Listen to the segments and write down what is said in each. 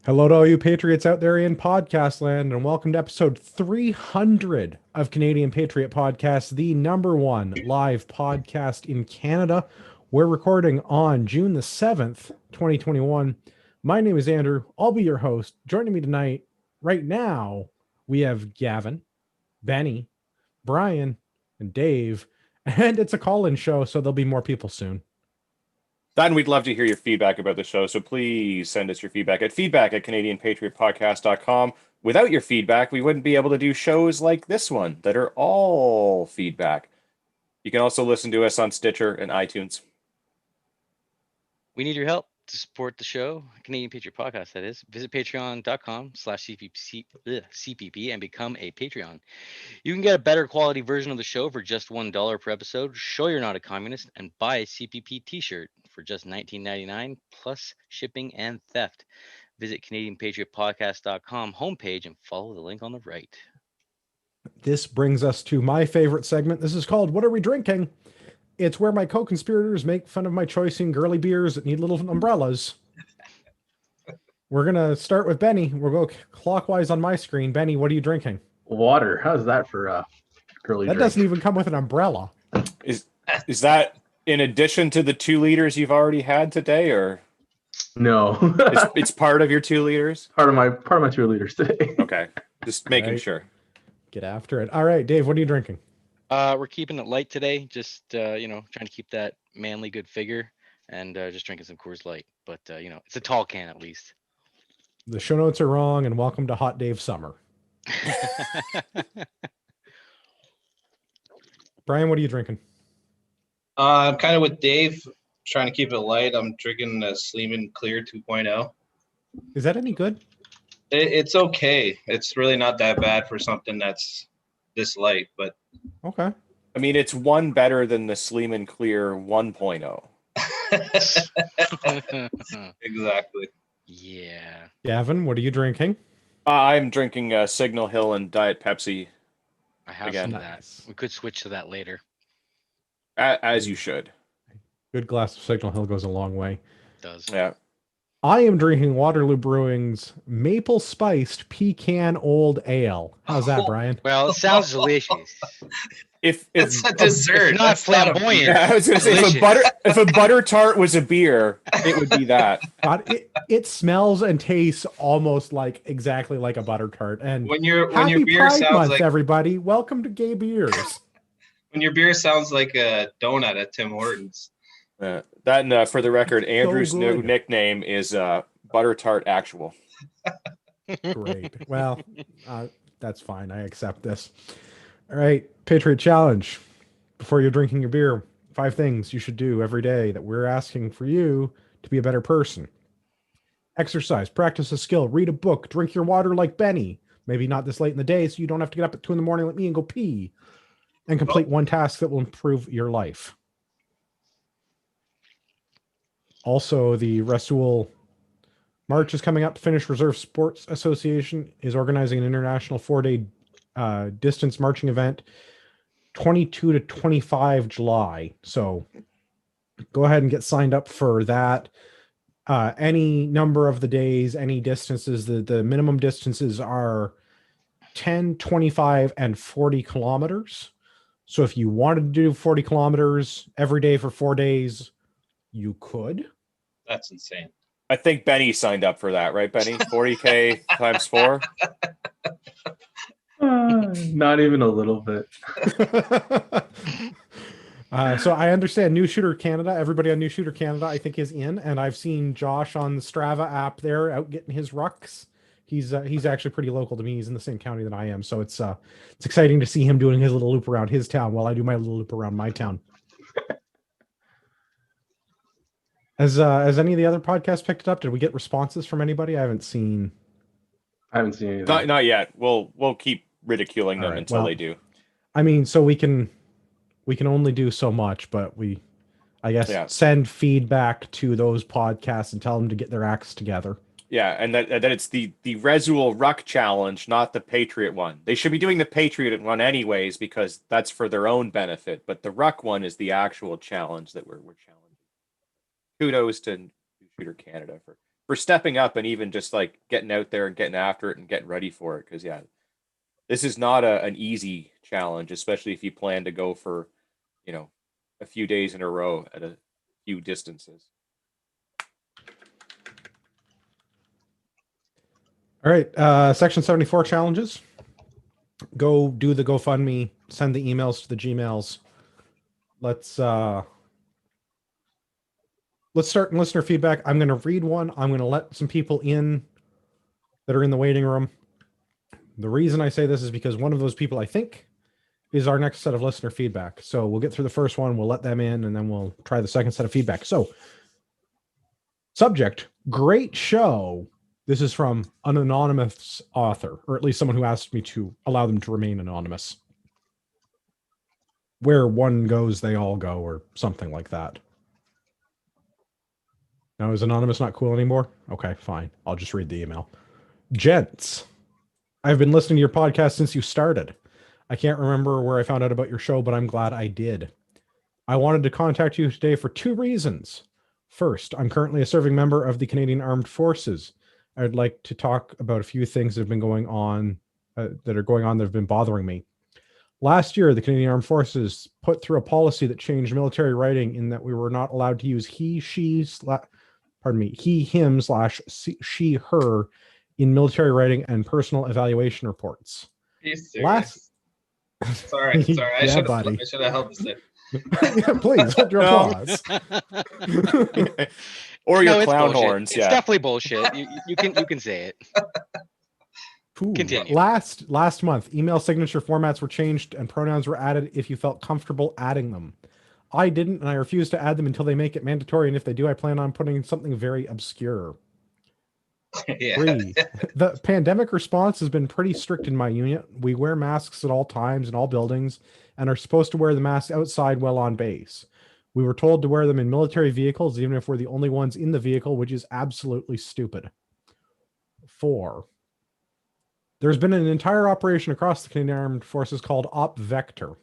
Hello to all you patriots out there in podcast land, and welcome to episode 300 of Canadian Patriot Podcast, the number one live podcast in Canada. We're recording on June the 7th, 2021. My name is Andrew. I'll be your host. Joining me tonight, right now, we have Gavin, Benny, Brian, and Dave. And it's a call-in show, so there'll be more people soon. Don, we'd love to hear your feedback about the show, so please send us your feedback at feedback@CanadianPatriotPodcast.com. Without your feedback, we wouldn't be able to do shows like this one that are all feedback. You can also listen to us on Stitcher and iTunes. We need your help to support the show, Canadian Patriot Podcast, that is. Visit patreon.com/CPP and become a Patreon. You can get a better quality version of the show for just $1 per episode, show you're not a communist, and buy a CPP t-shirt for just $19.99 plus shipping and theft. Visit CanadianPatriotPodcast.com homepage and follow the link on the right. This brings us to my favorite segment. This is called What Are We Drinking? It's where my co-conspirators make fun of my choice in girly beers that need little umbrellas. We're going to start with Benny. We'll go clockwise on my screen. Benny, what are you drinking? Water. How's that for a girly That drink? doesn't even come with an umbrella. Is that in addition to the 2 liters you've already had today, or No. it's part of your 2 liters? part of my 2 liters today. Okay, just making Right. sure. Get after it. All right, Dave, what are you drinking? We're keeping it light today, just trying to keep that manly good figure and just drinking some Coors Light. But it's a tall can at least. The show notes are wrong, and welcome to Hot Dave Summer. Brian, what are you drinking? I'm kind of with Dave, trying to keep it light. I'm drinking a Sleeman Clear 2.0. Is that any good? It's okay. It's really not that bad for something that's this light, but Okay. I mean, it's one better than the Sleeman Clear 1.0. exactly. Yeah. Gavin, what are you drinking? I'm drinking Signal Hill and Diet Pepsi, I have Again. some of that. Nice. We could switch to that later. as you should. Good glass of Signal Hill goes a long way. It does. Yeah. I am drinking Waterloo Brewing's Maple Spiced Pecan Old Ale. How's that, Brian? Well, it sounds delicious. If It's a dessert. It's not It's not a flamboyant. beer. I was gonna say Delicious. if a butter tart was a beer, it would be that. God, it smells and tastes almost like exactly like a butter tart. And When your happy beer Pride sounds Month, like everybody! Welcome to Gay Beers. when your beer sounds like a donut at Tim Hortons. That and for the record, Andrew's new good. nickname is Butter Tart Actual. Great. Well, that's fine. I accept this. All right, Patriot Challenge. Before you're drinking your beer, 5 things you should do every day that we're asking for you to be a better person. Exercise, practice a skill, read a book, drink your water like Benny. Maybe not this late in the day, so you don't have to get up at 2 a.m. like me and go pee. And complete one task that will improve your life. Also, the Rasoul March is coming up. Finnish Reserve Sports Association is organizing an international 4-day distance marching event, 22 to 25 July. So go ahead and get signed up for that. Any number of the days, any distances, the minimum distances are 10, 25, and 40 kilometers. So if you wanted to do 40 kilometers every day for 4 days, you could. That's insane. I think Benny signed up for that, right, Benny? 40K times 4. Not even a little bit. So I understand New Shooter Canada. Everybody on New Shooter Canada, I think, is in, and I've seen Josh on the Strava app there out getting his rucks. He's actually pretty local to me. He's in the same county that I am, so it's exciting to see him doing his little loop around his town while I do my little loop around my town. Has any of the other podcasts picked it up? Did we get responses from anybody? I haven't seen anything. Not yet. We'll keep ridiculing them All right, until well, they do. I mean, so we can only do so much, but I guess send feedback to those podcasts and tell them to get their acts together. Yeah, and that it's the Rasoul Ruck Challenge, not the Patriot one. They should be doing the Patriot one anyways because that's for their own benefit. But the Ruck one is the actual challenge that we're challenging. Kudos to New Shooter Canada for for stepping up and even just like getting out there and getting after it and getting ready for it. Because yeah, this is not an easy challenge, especially if you plan to go for, a few days in a row at a few distances. All right, section 74 challenges. Go do the GoFundMe, send the emails to the Gmails. Let's start in listener feedback. I'm going to read one. I'm going to let some people in that are in the waiting room. The reason I say this is because one of those people, I think, is our next set of listener feedback. So we'll get through the first one, we'll let them in, and then we'll try the second set of feedback. So, subject, great show. This is from an anonymous author, or at least someone who asked me to allow them to remain anonymous. Where one goes, they all go, or something like that. Now, is anonymous not cool anymore? Okay, fine. I'll just read the email. Gents, I've been listening to your podcast since you started. I can't remember where I found out about your show, but I'm glad I did. I wanted to contact you today for two reasons. First, I'm currently a serving member of the Canadian Armed Forces. I'd like to talk about a few things that have been going on, that have been bothering me. Last year, the Canadian Armed Forces put through a policy that changed military writing in that we were not allowed to use he, him / she, her in military writing and personal evaluation reports. Are you serious? Sorry. I Yeah, should buddy. have helped this. Yeah, please hold your No. applause. Or your No, it's clown bullshit. horns. It's Yeah. definitely bullshit. You can say it. Ooh, Continue. Last month, email signature formats were changed and pronouns were added if you felt comfortable adding them. I didn't, and I refuse to add them until they make it mandatory. And if they do, I plan on putting something very obscure. Yeah. 3. The pandemic response has been pretty strict in my unit. We wear masks at all times in all buildings and are supposed to wear the mask outside while on base. We were told to wear them in military vehicles, even if we're the only ones in the vehicle, which is absolutely stupid. 4. There's been an entire operation across the Canadian Armed Forces called Op Vector.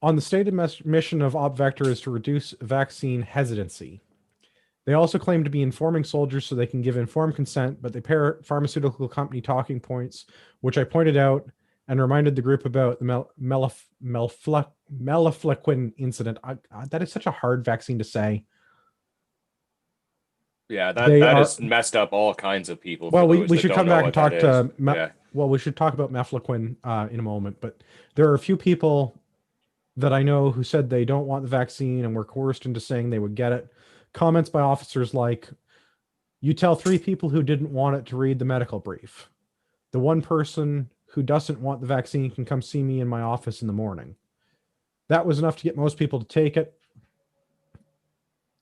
On the stated mission of Op Vector is to reduce vaccine hesitancy. They also claim to be informing soldiers so they can give informed consent, but they pair pharmaceutical company talking points, which I pointed out and reminded the group about the Mephiliquin incident. That is such a hard vaccine to say. Yeah, that has messed up all kinds of people. Well, we should come back and talk to yeah. Well, we should talk about Mephiliquin in a moment, but there are a few people that I know who said they don't want the vaccine and were coerced into saying they would get it. Comments by officers like, you tell 3 people who didn't want it to read the medical brief. The one person who doesn't want the vaccine can come see me in my office in the morning. That was enough to get most people to take it.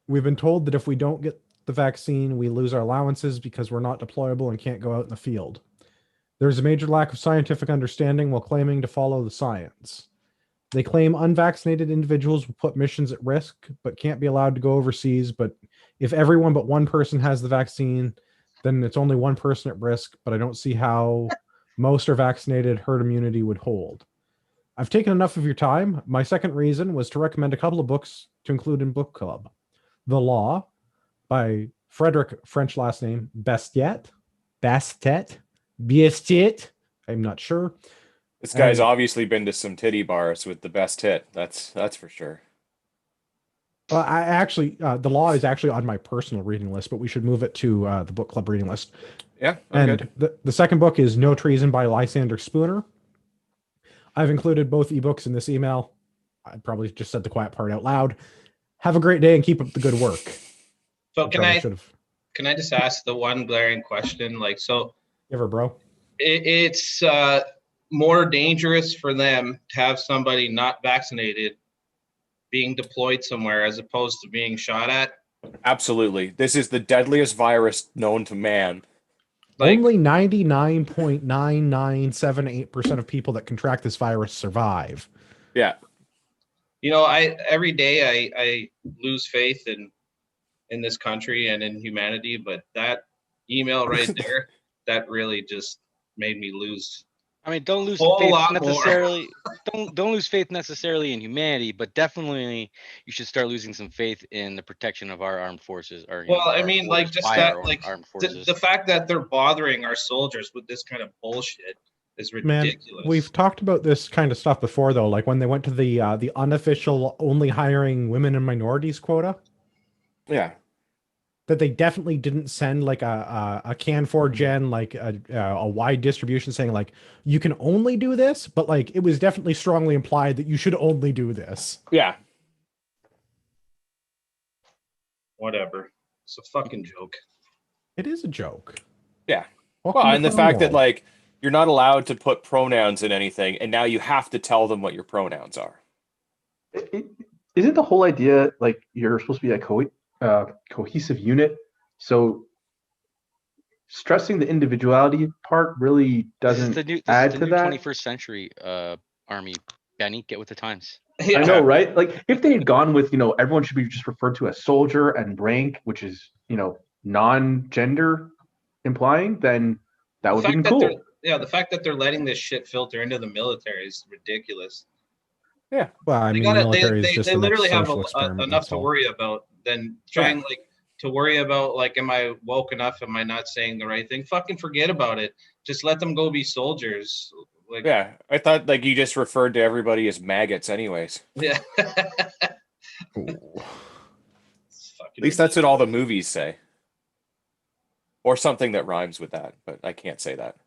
We've been told that if we don't get the vaccine, we lose our allowances because we're not deployable and can't go out in the field. There's a major lack of scientific understanding while claiming to follow the science. They claim unvaccinated individuals will put missions at risk, but can't be allowed to go overseas. But if everyone but one person has the vaccine, then it's only one person at risk. But I don't see how most are vaccinated, herd immunity would hold. I've taken enough of your time. My second reason was to recommend a couple of books to include in book club. The Law by Frederick, French last name, Bastet, I'm not sure. This guy's obviously been to some titty bars with the best hit. That's for sure. I actually, The Law is actually on my personal reading list, but we should move it to the book club reading list. Yeah, and good. The second book is No Treason by Lysander Spooner. I've included both ebooks in this email. I probably just said the quiet part out loud. Have a great day and keep up the good work. So can I just ask the one glaring question? Like, so ever, bro? It's more dangerous for them to have somebody not vaccinated being deployed somewhere as opposed to being shot at. Absolutely. This is the deadliest virus known to man. Like, only 99.9978% of people that contract this virus survive. Yeah. You know, every day I lose faith in this country and in humanity, but that email right there, that really just made me lose I mean, don't lose Whole faith lot more. necessarily. Don't lose faith necessarily in humanity, but definitely you should start losing some faith in the protection of our armed forces. Or Well, I our mean, like borders just by that, our like armed the, forces. the fact that they're bothering our soldiers with this kind of bullshit is Man, ridiculous. we've talked about this kind of stuff before, though. Like when they went to the unofficial only hiring women and minorities quota, Yeah. that they definitely didn't send like a can for gen, like a wide distribution saying like you can only do this, but like it was definitely strongly implied that you should only do this. Yeah. Whatever. It's a fucking joke. It is a joke. Yeah. Welcome Well, to and the fun fact that world. like you're not allowed to put pronouns in anything, and now you have to tell them what your pronouns are. Isn't the whole idea like you're supposed to be a cohesive unit? So stressing the individuality part really doesn't add to that. 21st century army. Benny, get with the times. Yeah. I know, right? Like if they had gone with, everyone should be just referred to as soldier and rank, which is, non-gender implying, then that would be cool. The fact that they're letting this shit filter into the military is ridiculous. Yeah. Well, I They mean, the military is they just the literally next have social experiment. enough That's to all. worry about than trying to worry about like, am I woke enough? Am I not saying the right thing? Fucking forget about it. Just let them go be soldiers. Like, Yeah, I thought like you just referred to everybody as maggots, anyways. yeah. Ooh. At least that's what all the movies say, or something that rhymes with that. But I can't say that.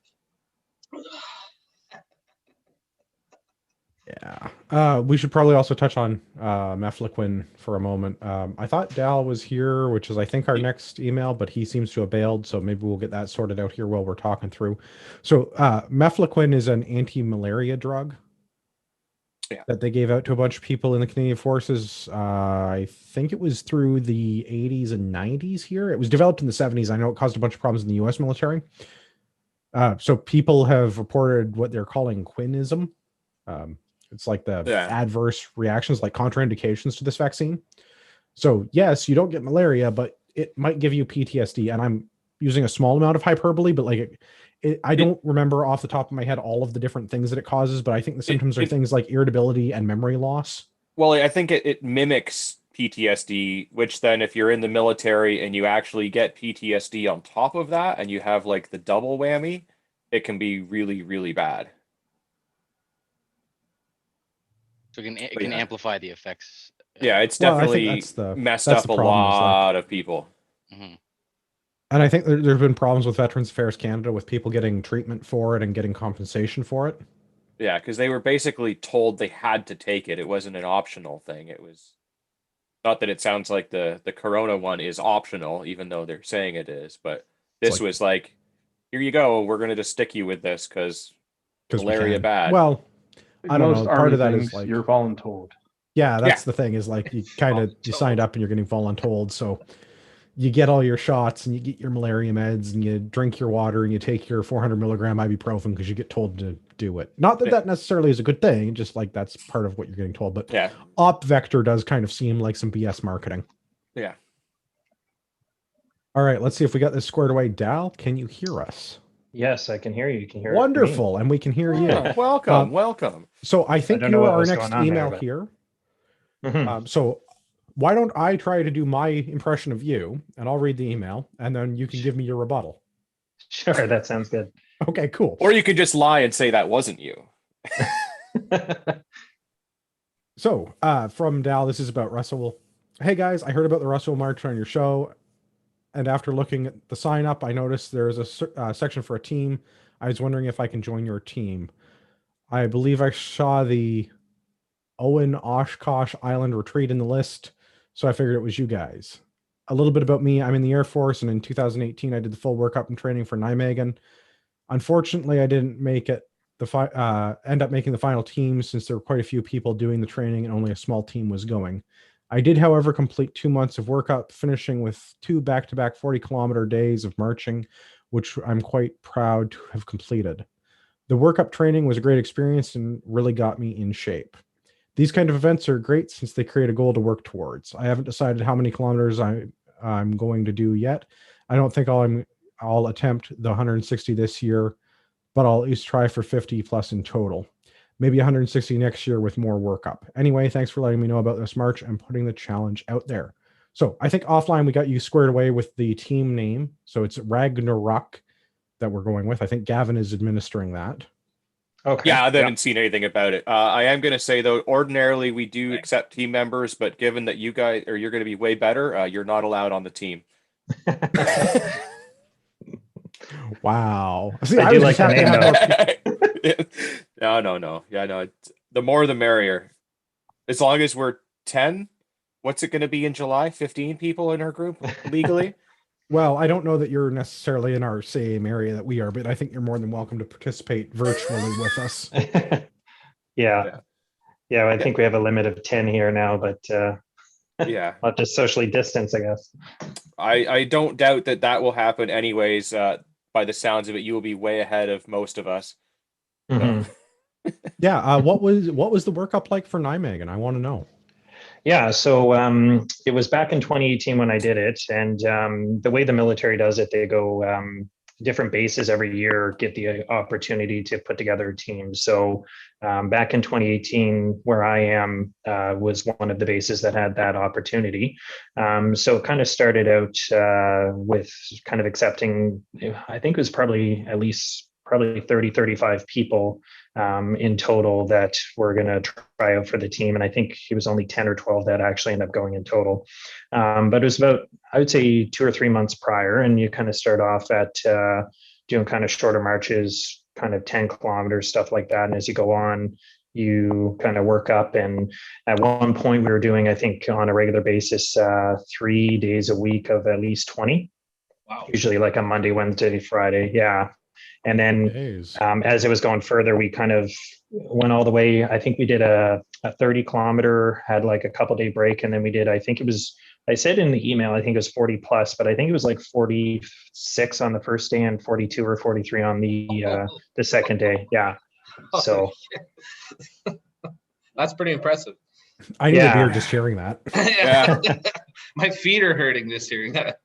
Yeah. We should probably also touch on Mephiliquin for a moment. I thought Dal was here, which is I think our next email, but he seems to have bailed, so maybe we'll get that sorted out here while we're talking through. So Mephiliquin is an anti-malaria drug that they gave out to a bunch of people in the Canadian Forces. I think it was through the 80s and 90s here. It was developed in the 70s. I know it caused a bunch of problems in the U.S. military. So people have reported what they're calling quinism. It's like the adverse reactions, like contraindications to this vaccine. So yes, you don't get malaria, but it might give you PTSD. And I'm using a small amount of hyperbole, but like I don't remember off the top of my head all of the different things that it causes, but I think the symptoms are things like irritability and memory loss. Well, I think it mimics PTSD, which then if you're in the military and you actually get PTSD on top of that and you have like the double whammy, it can be really, really bad. So it can amplify the effects. Yeah, it's definitely messed up a lot of people. Mm-hmm. And I think there have been problems with Veterans Affairs Canada with people getting treatment for it and getting compensation for it. Yeah, because they were basically told they had to take it. It wasn't an optional thing. It was not that it sounds like the Corona one is optional, even though they're saying it is. But this was like, here you go. We're going to just stick you with this because malaria bad. Well, I don't know. Part of that is like you're voluntold. Yeah, that's the thing is like you you signed up and you're getting voluntold. So you get all your shots and you get your malaria meds and you drink your water and you take your 400 milligram ibuprofen because you get told to do it. Not that that necessarily is a good thing, just like that's part of what you're getting told. But Op Vector does kind of seem like some BS marketing. Yeah. All right, let's see if we got this squared away. Dal, can you hear us? Yes, I can hear you. You can hear Wonderful, and we can hear you. Welcome, welcome. So I think you're our next email here. Mm-hmm. So why don't I try to do my impression of you, and I'll read the email, and then you can give me your rebuttal. Sure, that sounds good. Okay, cool. Or you could just lie and say that wasn't you. So from Dal, this is about Russell. Hey guys, I heard about the Russell March on your show, and after looking at the sign up, I noticed there's a section for a team. I was wondering if I can join your team. I believe I saw the Owen Oshkosh Island retreat in the list, so I figured it was you guys. A little bit about me. I'm in the Air Force, and in 2018, I did the full workup and training for Nijmegen. Unfortunately, I didn't make it end up making the final team since there were quite a few people doing the training and only a small team was going. I did, however, complete 2 months of workup, finishing with 2 back-to-back 40-kilometer days of marching, which I'm quite proud to have completed. The workup training was a great experience and really got me in shape. These kind of events are great since they create a goal to work towards. I haven't decided how many kilometers I'm going to do yet. I don't think I'll attempt the 160 this year, but I'll at least try for 50 plus in total. Maybe 160 next year with more workup. Anyway, thanks for letting me know about this march and putting the challenge out there. So I think offline we got you squared away with the team name. So it's Ragnarok that we're going with. I think Gavin is administering that. Okay. Yeah, I haven't seen anything about it. I am going to say, though, ordinarily we do accept team members, but given that you guys, or you're going to be way better, you're not allowed on the team. Wow. See, I do like the name, No. Yeah, no. The more the merrier. As long as we're 10, what's it going to be in July? 15 people in our group legally? Well, I don't know that you're necessarily in our same area that we are, but I think you're more than welcome to participate virtually with us. Yeah. I think we have a limit of 10 here now, but Yeah. I'll just socially distance, I guess. I don't doubt that will happen anyways. By the sounds of it, you will be way ahead of most of us. Mhm. Yeah. What was the workup like for Nijmegen? I want to know. Yeah, so it was back in 2018 when I did it, and the way the military does it, they go different bases every year get the opportunity to put together a team. So back in 2018, where I am was one of the bases that had that opportunity. So it kind of started out with kind of accepting, I think it was probably 30, 35 people in total that were going to try out for the team. And I think it was only 10 or 12 that actually ended up going in total. But it was about, I would say 2 or 3 months prior. And you kind of start off at doing kind of shorter marches, kind of 10 kilometers, stuff like that. And as you go on, you kind of work up. And at one point we were doing, I think on a regular basis, 3 days a week of at least 20. Wow. Usually like a Monday, Wednesday, Friday. Yeah. And then as it was going further, we kind of went all the way. I think we did a 30 kilometer, had like a couple day break. And then we did, I think it was, I said in the email, I think it was 40 plus, but I think it was like 46 on the first day and 42 or 43 on the second day. Yeah. So that's pretty impressive. I need a beer just hearing that. Yeah. My feet are hurting just hearing that.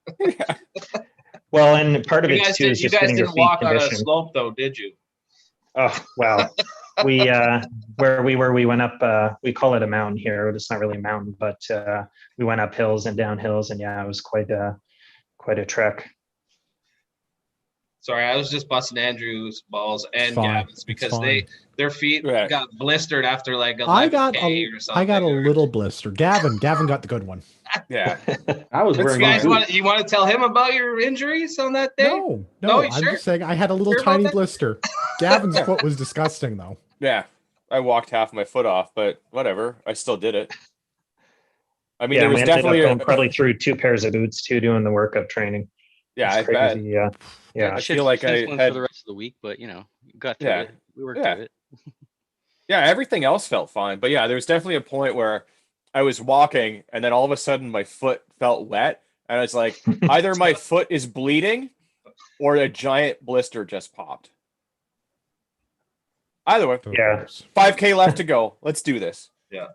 Well, and part of it too is just getting your feet conditioned. On a slope, though, did you? Oh, wow. We where we went up. We call it a mountain here. It's not really a mountain, but we went up hills and down hills, and yeah, it was quite a trek. Sorry, I was just busting Andrew's balls and Gavin's because their feet got blistered after like 11K or something. I got a little blister. Gavin got the good one. Yeah. I was wearing you want to tell him about your injuries on that day? No, I'm just saying I had a little tiny blister. Gavin's foot was disgusting though. Yeah. I walked half my foot off, but whatever. I still did it. I mean, there was definitely probably through 2 pairs of boots too, doing the workup training. Yeah, I bet. Yeah, I feel like I had for the rest of the week, but got through it. We worked through it. Yeah, everything else felt fine, but yeah, there was definitely a point where I was walking, and then all of a sudden my foot felt wet, and I was like, either my foot is bleeding, or a giant blister just popped. Either way, 5K left to go. Let's do this. Yeah.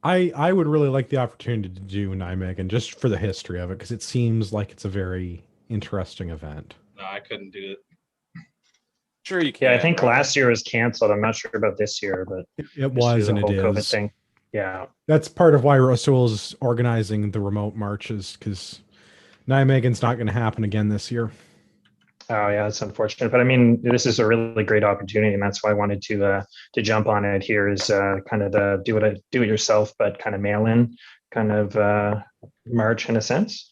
I would really like the opportunity to do Nijmegen just for the history of it, because it seems like it's a very interesting event. No, I couldn't do it. Sure you can. Yeah, I think last year was canceled. I'm not sure about this year, but it was, and it is. COVID thing. Yeah. That's part of why Rasul's organizing the remote marches, because Nijmegen's not going to happen again this year. Oh yeah, it's unfortunate, but I mean, this is a really great opportunity, and that's why I wanted to jump on it. Here is kind of the do it yourself, but kind of mail in kind of march in a sense.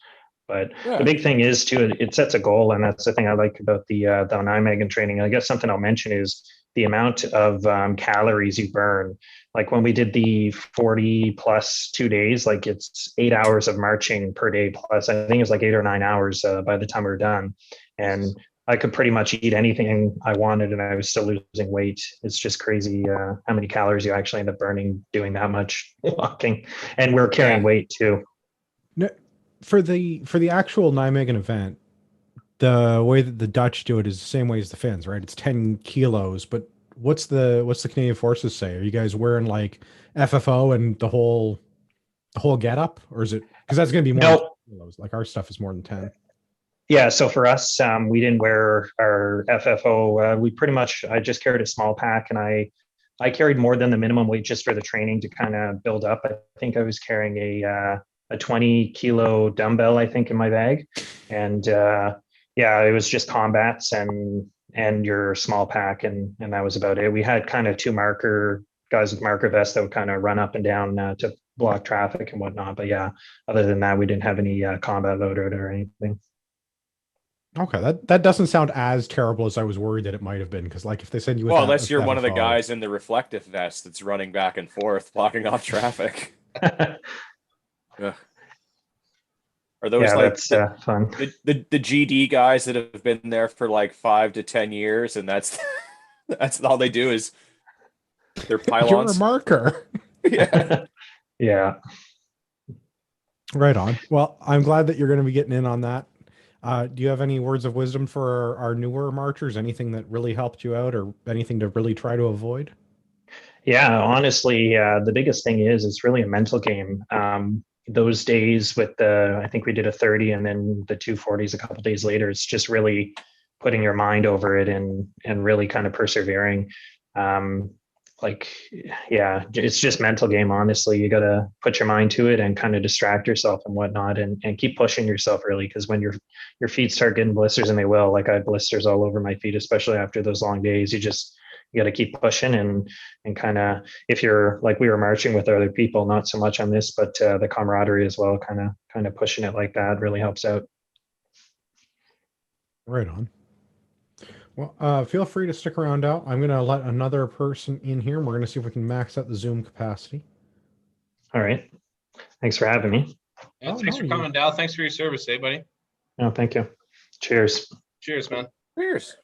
But the big thing is too, it sets a goal, and that's the thing I like about the Nijmegen training. I guess something I'll mention is the amount of calories you burn. Like when we did the 40 plus 2 days, like it's 8 hours of marching per day plus. I think it was like 8 or 9 hours by the time we were done. And I could pretty much eat anything I wanted, and I was still losing weight. It's just crazy how many calories you actually end up burning doing that much walking. And we're carrying weight too. No, for the actual Nijmegen event, the way that the Dutch do it is the same way as the Finns, right? It's 10 kilos, but what's the Canadian Forces say? Are you guys wearing like FFO and the whole get up, or is it, because that's going to be more kilos? Like our stuff is more than 10. Yeah, so for us, we didn't wear our FFO. We pretty much, I just carried a small pack, and I carried more than the minimum weight just for the training to kind of build up. I think I was carrying a 20-kilo dumbbell, I think, in my bag, and yeah, it was just combats and your small pack, and that was about it. We had kind of two guys with marker vests that would kind of run up and down to block traffic and whatnot. But yeah, other than that, we didn't have any combat loadout or anything. Okay, that doesn't sound as terrible as I was worried that it might have been. Because like if they send you with Well, that unless you're one of the FFO guys in the reflective vest that's running back and forth, blocking off traffic. Ugh. Are those Yeah, like that's fun. the GD guys that have been there for like 5 to 10 years, and that's all they do is they're You're a pylons? marker. Yeah. Yeah. Right on. Well, I'm glad that you're going to be getting in on that. Do you have any words of wisdom for our newer marchers? Anything that really helped you out, or anything to really try to avoid? Yeah, honestly, the biggest thing is it's really a mental game. Those days with I think we did a 30 and then the 240s a couple days later, it's just really putting your mind over it and really kind of persevering. Like, yeah, it's just mental game. Honestly, you got to put your mind to it and kind of distract yourself and whatnot, and keep pushing yourself really. Because when your feet start getting blisters, and they will, like I have blisters all over my feet, especially after those long days, you got to keep pushing and kind of, if you're like, we were marching with other people, not so much on this, but the camaraderie as well, kind of pushing it like that really helps out. Right on. Well, feel free to stick around out. I'm going to let another person in here, and we're going to see if we can max out the Zoom capacity. All right. Thanks for having me. Yeah, thanks for coming, Dal. Thanks for your service, buddy. No, thank you. Cheers. Cheers, man. Cheers.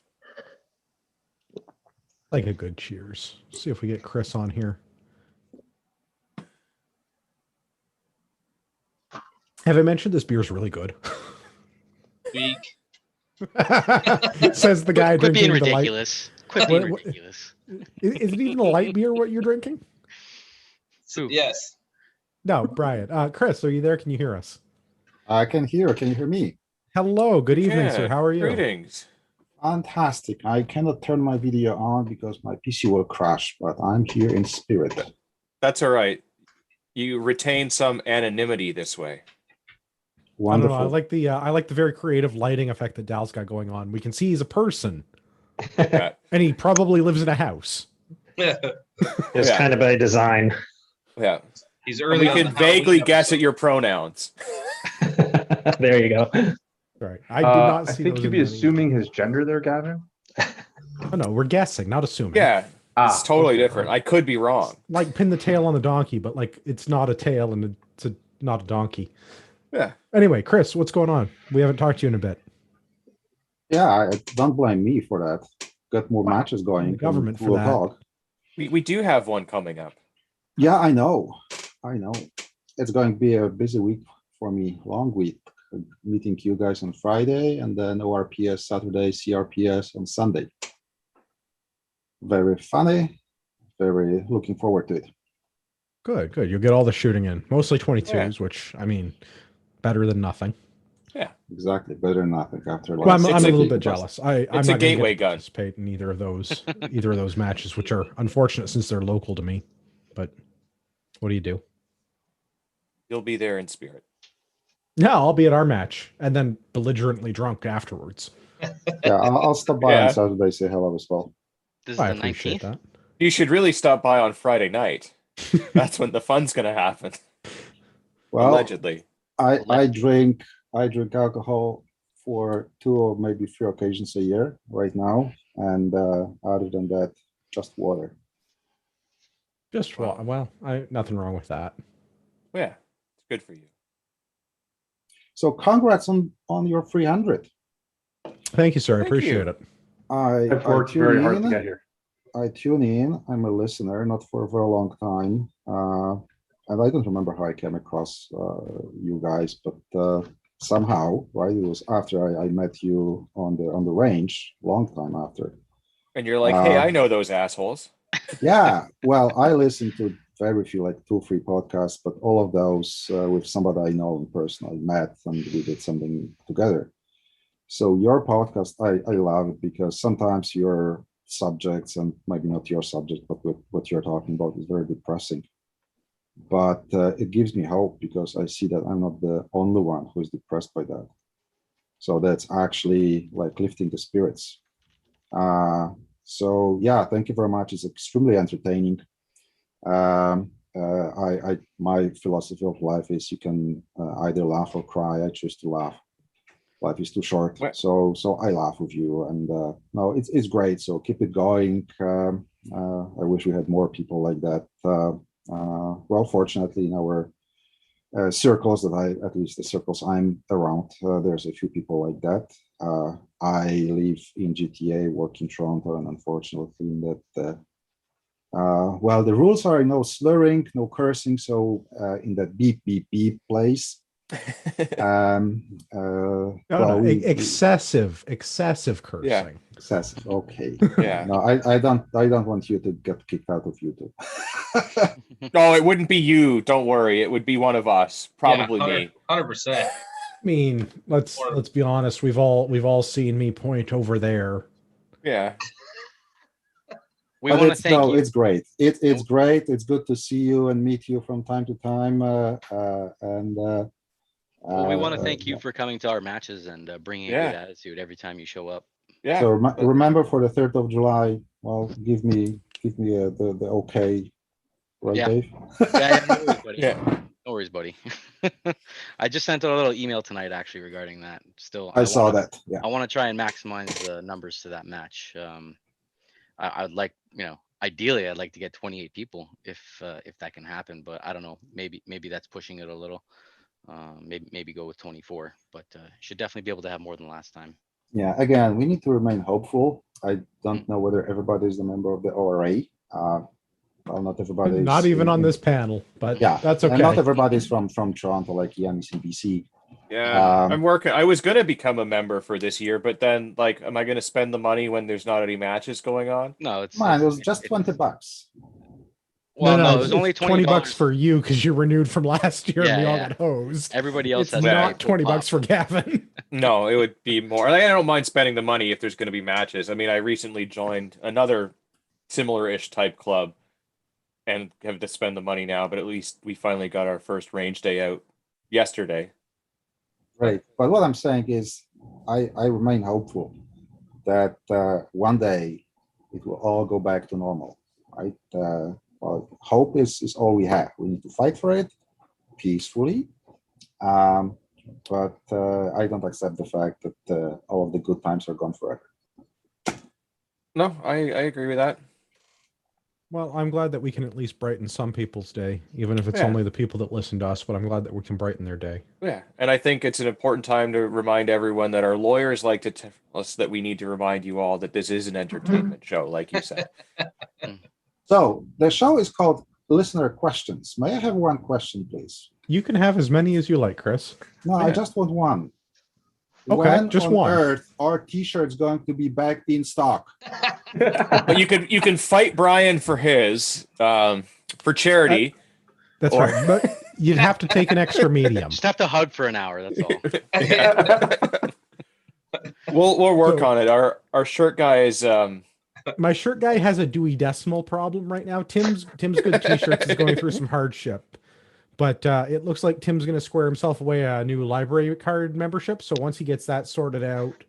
Like a good cheers. See if we get Chris on here. Have I mentioned this beer's really good? Weak. Says the guy Quit being drinking ridiculous. Quit being What- ridiculous. Is it even a light beer what you're drinking? Ooh. Yes. No, Brian. Chris, are you there? Can you hear us? I can hear. Can you hear me? Hello. Good evening, Yeah, sir. How are you? Greetings. Fantastic. I cannot turn my video on because my PC will crash, but I'm here in spirit. That's all right. You retain some anonymity this way. Wonderful. I don't know. I like the very creative lighting effect that Dal's got going on. We can see he's a person, Yeah. and he probably lives in a house. It's Yeah. kind of by design. Yeah. He's And early. we on can the vaguely Halloween guess at episode. your pronouns. There you go. Right. I did not I see think those you'd in be any- assuming his gender there, Gavin. Oh, no, we're guessing, not assuming. Yeah. It's totally okay. different. I could be wrong. Like pin the tail on the donkey, but like it's not a tail and not a donkey. Yeah. Anyway, Chris, what's going on? We haven't talked to you in a bit. Yeah, don't blame me for that. Got more matches going. The government for we'll that. talk. We do have one coming up. Yeah, I know. It's going to be a busy week for me. Long week. Meeting you guys on Friday, and then ORPS Saturday, CRPS on Sunday. Very funny. Very looking forward to it. Good. You'll get all the shooting in. Mostly 22s, which, I mean, better than nothing. Exactly. Better than nothing after. Well, I'm a It's little a- bit jealous. I'm a not gonna gateway get to gun. participate in either of those matches, which are unfortunate since they're local to me. But what do you do? You'll be there in spirit. Yeah, I'll be at our match and then belligerently drunk afterwards. Yeah, I'll stop by Yeah. on Saturday, say hello as well. This is I the appreciate 19th. that. You should really stop by on Friday night. That's when the fun's gonna happen. Well, Allegedly. I drink alcohol for 2 or maybe 3 occasions a year right now, and other than that, just water. Just nothing wrong with that. Yeah. It's good for you. So congrats on your 300. Thank you, sir. I Thank you. appreciate it. I've worked very hard to get here. I tune in. I'm a listener, not for a very long time, and I don't remember how I came across you guys, but somehow, right? It was after I met you on the range, long time after. And you're like, hey, I know those assholes. Yeah, well, I listened to very few, like 2 or 3 podcasts, but all of those with somebody I know in person, I met, and we did something together. So your podcast, I love it because sometimes your subjects, and maybe not your subject, but what you're talking about is very depressing. But it gives me hope because I see that I'm not the only one who is depressed by that. So that's actually like lifting the spirits. So yeah, thank you very much. It's extremely entertaining. My philosophy of life is you can either laugh or cry. I choose to laugh. Life is too short, so I laugh with you, and no, it's great. So keep it going. I wish we had more people like that. Well, fortunately, in our circles at least the circles I'm around, there's a few people like that. I live in GTA, work in Toronto, and unfortunately, in that. Well, the rules are no slurring, no cursing. So in that beep beep beep place. Excessive cursing. Yeah. Excessive. Okay. Yeah. No, I don't want you to get kicked out of YouTube. No, it wouldn't be you. Don't worry. It would be one of us. Probably me. 100%. I mean, let's be honest. We've all seen me point over there. Yeah. We want to thank you. It's great. It's great. It's good to see you and meet you from time to time. Well, we want to thank you for coming to our matches and bringing a good attitude every time you show up. Yeah. So remember for the 3rd of July. Well, give me the okay, right, Dave? Yeah, no worries, buddy. Yeah. No worries, buddy. I just sent out a little email tonight actually regarding that. Still, I saw that. Yeah. I want to try and maximize the numbers to that match. I'd like, ideally, I'd like to get 28 people if that can happen, but I don't know. Maybe that's pushing it a little. Maybe go with 24, but should definitely be able to have more than last time. Yeah, again, we need to remain hopeful. I don't know whether everybody is a member of the ORA. Well, not everybody. Not even on this panel, but yeah, that's okay. And not everybody's from Toronto, like Ian is in BC. Yeah, I'm working. I was gonna become a member for this year, but then am I gonna spend the money when there's not any matches going on? No, it was just $20. Well, no, it was only $20 for you because you renewed from last year and we all got hosed. Everybody else has not $20 for Gavin. No, it would be more. I don't mind spending the money if there's going to be matches. I mean, I recently joined another similar-ish type club and have to spend the money now, but at least we finally got our first range day out yesterday. Right, but what I'm saying is I remain hopeful that one day it will all go back to normal, right? Well, hope is all we have. We need to fight for it peacefully, but I don't accept the fact that all of the good times are gone forever. No, I agree with that. Well, I'm glad that we can at least brighten some people's day, even if it's only the people that listen to us, but I'm glad that we can brighten their day. Yeah, and I think it's an important time to remind everyone that our lawyers like to tell us that we need to remind you all that this is an entertainment show, like you said. So the show is called Listener Questions. May I have one question, please? You can have as many as you like, Chris. No, I just want one. Okay, when just on one. Earth are t-shirts going to be back in stock? But you can fight Brian for his for charity. That's right. But you'd have to take an extra medium. Just have to hug for an hour. That's all. We'll work on it. Our shirt guy is. My shirt guy has a Dewey Decimal problem right now. Tim's good t-shirts is going through some hardship, but it looks like Tim's going to square himself away a new library card membership. So once he gets that sorted out,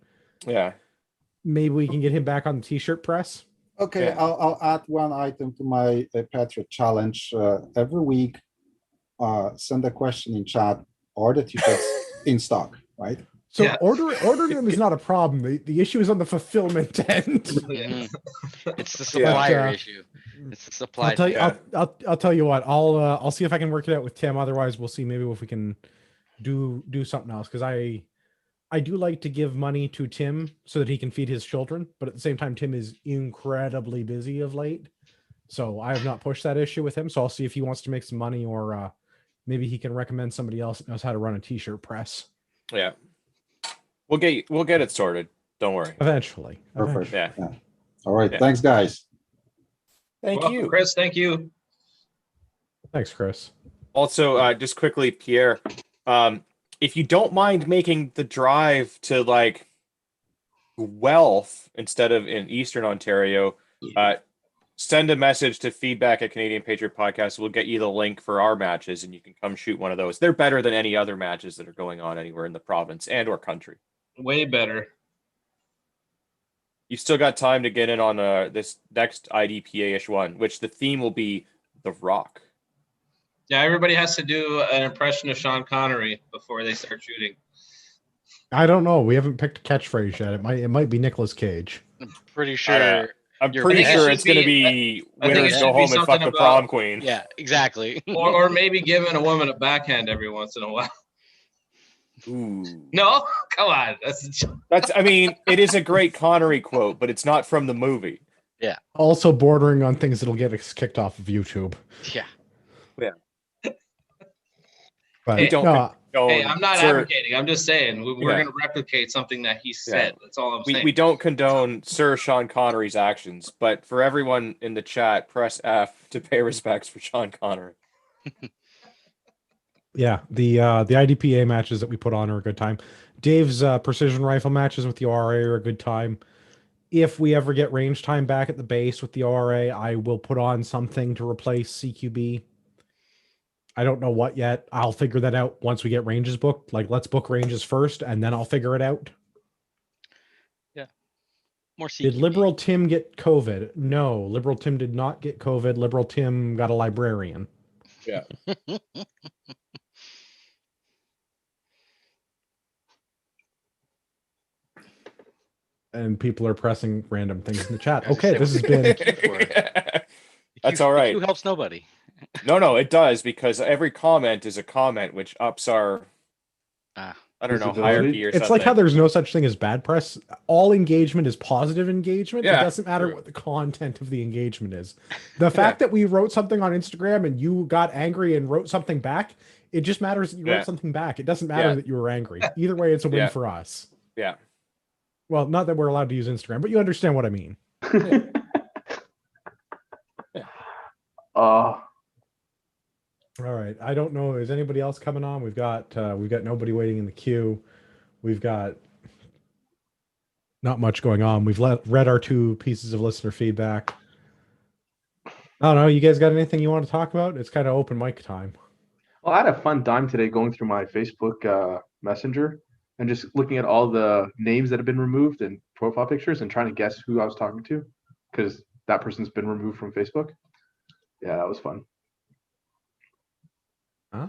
maybe we can get him back on the t-shirt press. Okay, yeah. I'll add one item to my Patriot challenge. Every week, send a question in chat or the t-shirts in stock, right? So ordering them is not a problem. The issue is on the fulfillment end. It's the supplier issue. It's the supply. I'll tell you what. I'll see if I can work it out with Tim. Otherwise, we'll see maybe if we can do something else, because I do like to give money to Tim so that he can feed his children, but at the same time, Tim is incredibly busy of late, so I have not pushed that issue with him. So I'll see if he wants to make some money, or maybe he can recommend somebody else that knows how to run a t-shirt press. Yeah. We'll get it sorted. Don't worry. Eventually. Perfect. Yeah. All right. Yeah. Thanks, guys. Thank you, Chris. Thank you. Thanks, Chris. Also, just quickly, Pierre, if you don't mind making the drive to Guelph instead of in Eastern Ontario, send a message to feedback@CanadianPatriotPodcast. We'll get you the link for our matches, and you can come shoot one of those. They're better than any other matches that are going on anywhere in the province and or country. Way better. You've still got time to get in on this next IDPA-ish one, which the theme will be The Rock. Yeah, everybody has to do an impression of Sean Connery before they start shooting. I don't know. We haven't picked a catchphrase yet. It might be Nicolas Cage. I'm pretty sure. I'm You're pretty bad. sure I think it it's should going to be- be I think it winners should go be home and fuck something the about- prom queen. Yeah, exactly. Or maybe giving a woman a backhand every once in a while. Ooh. No? Come on. I mean, it is a great Connery quote, but it's not from the movie. Also bordering on things that'll get us kicked off of YouTube. Yeah. But Hey, We don't no, condone, Hey, I'm not Sir, advocating. I'm just saying we're Yeah. going to replicate something that he said. That's all I'm saying. we don't condone Sir Sean Connery's actions, but for everyone in the chat, press F to pay respects for Sean Connery. yeah, the IDPA matches that we put on are a good time. Dave's precision rifle matches with the ORA are a good time. If we ever get range time back at the base with the ORA, I will put on something to replace CQB. I don't know what yet. I'll figure that out once we get ranges booked. Like, let's book ranges first, and then I'll figure it out. More Did CQB. Liberal Tim get COVID? No, Liberal Tim did not get COVID. Liberal Tim got a librarian. Yeah. And people are pressing random things in the chat. As I Okay, said, this has we're been... looking for it. That's all right. Who helps nobody? No, it does, because every comment is a comment, which ups our, Ah. I don't know, Visibility? hierarchy or It's something. like how there's no such thing as bad press. All engagement is positive engagement. It Yeah, doesn't matter true. what the content of the engagement is. The fact that we wrote something on Instagram and you got angry and wrote something back, it just matters that you Yeah. wrote something back. It doesn't matter Yeah. that you were angry. Either way, it's a win Yeah. for us. Yeah. Well, not that we're allowed to use Instagram, but you understand what I mean. Uh, All right. I don't know. Is anybody else coming on? We've got nobody waiting in the queue. We've got not much going on. We've read our 2 pieces of listener feedback. I don't know. You guys got anything you want to talk about? It's kind of open mic time. well, I had a fun time today going through my Facebook Messenger and just looking at all the names that have been removed and profile pictures and trying to guess who I was talking to because that person's been removed from Facebook. Yeah, that was fun. Huh?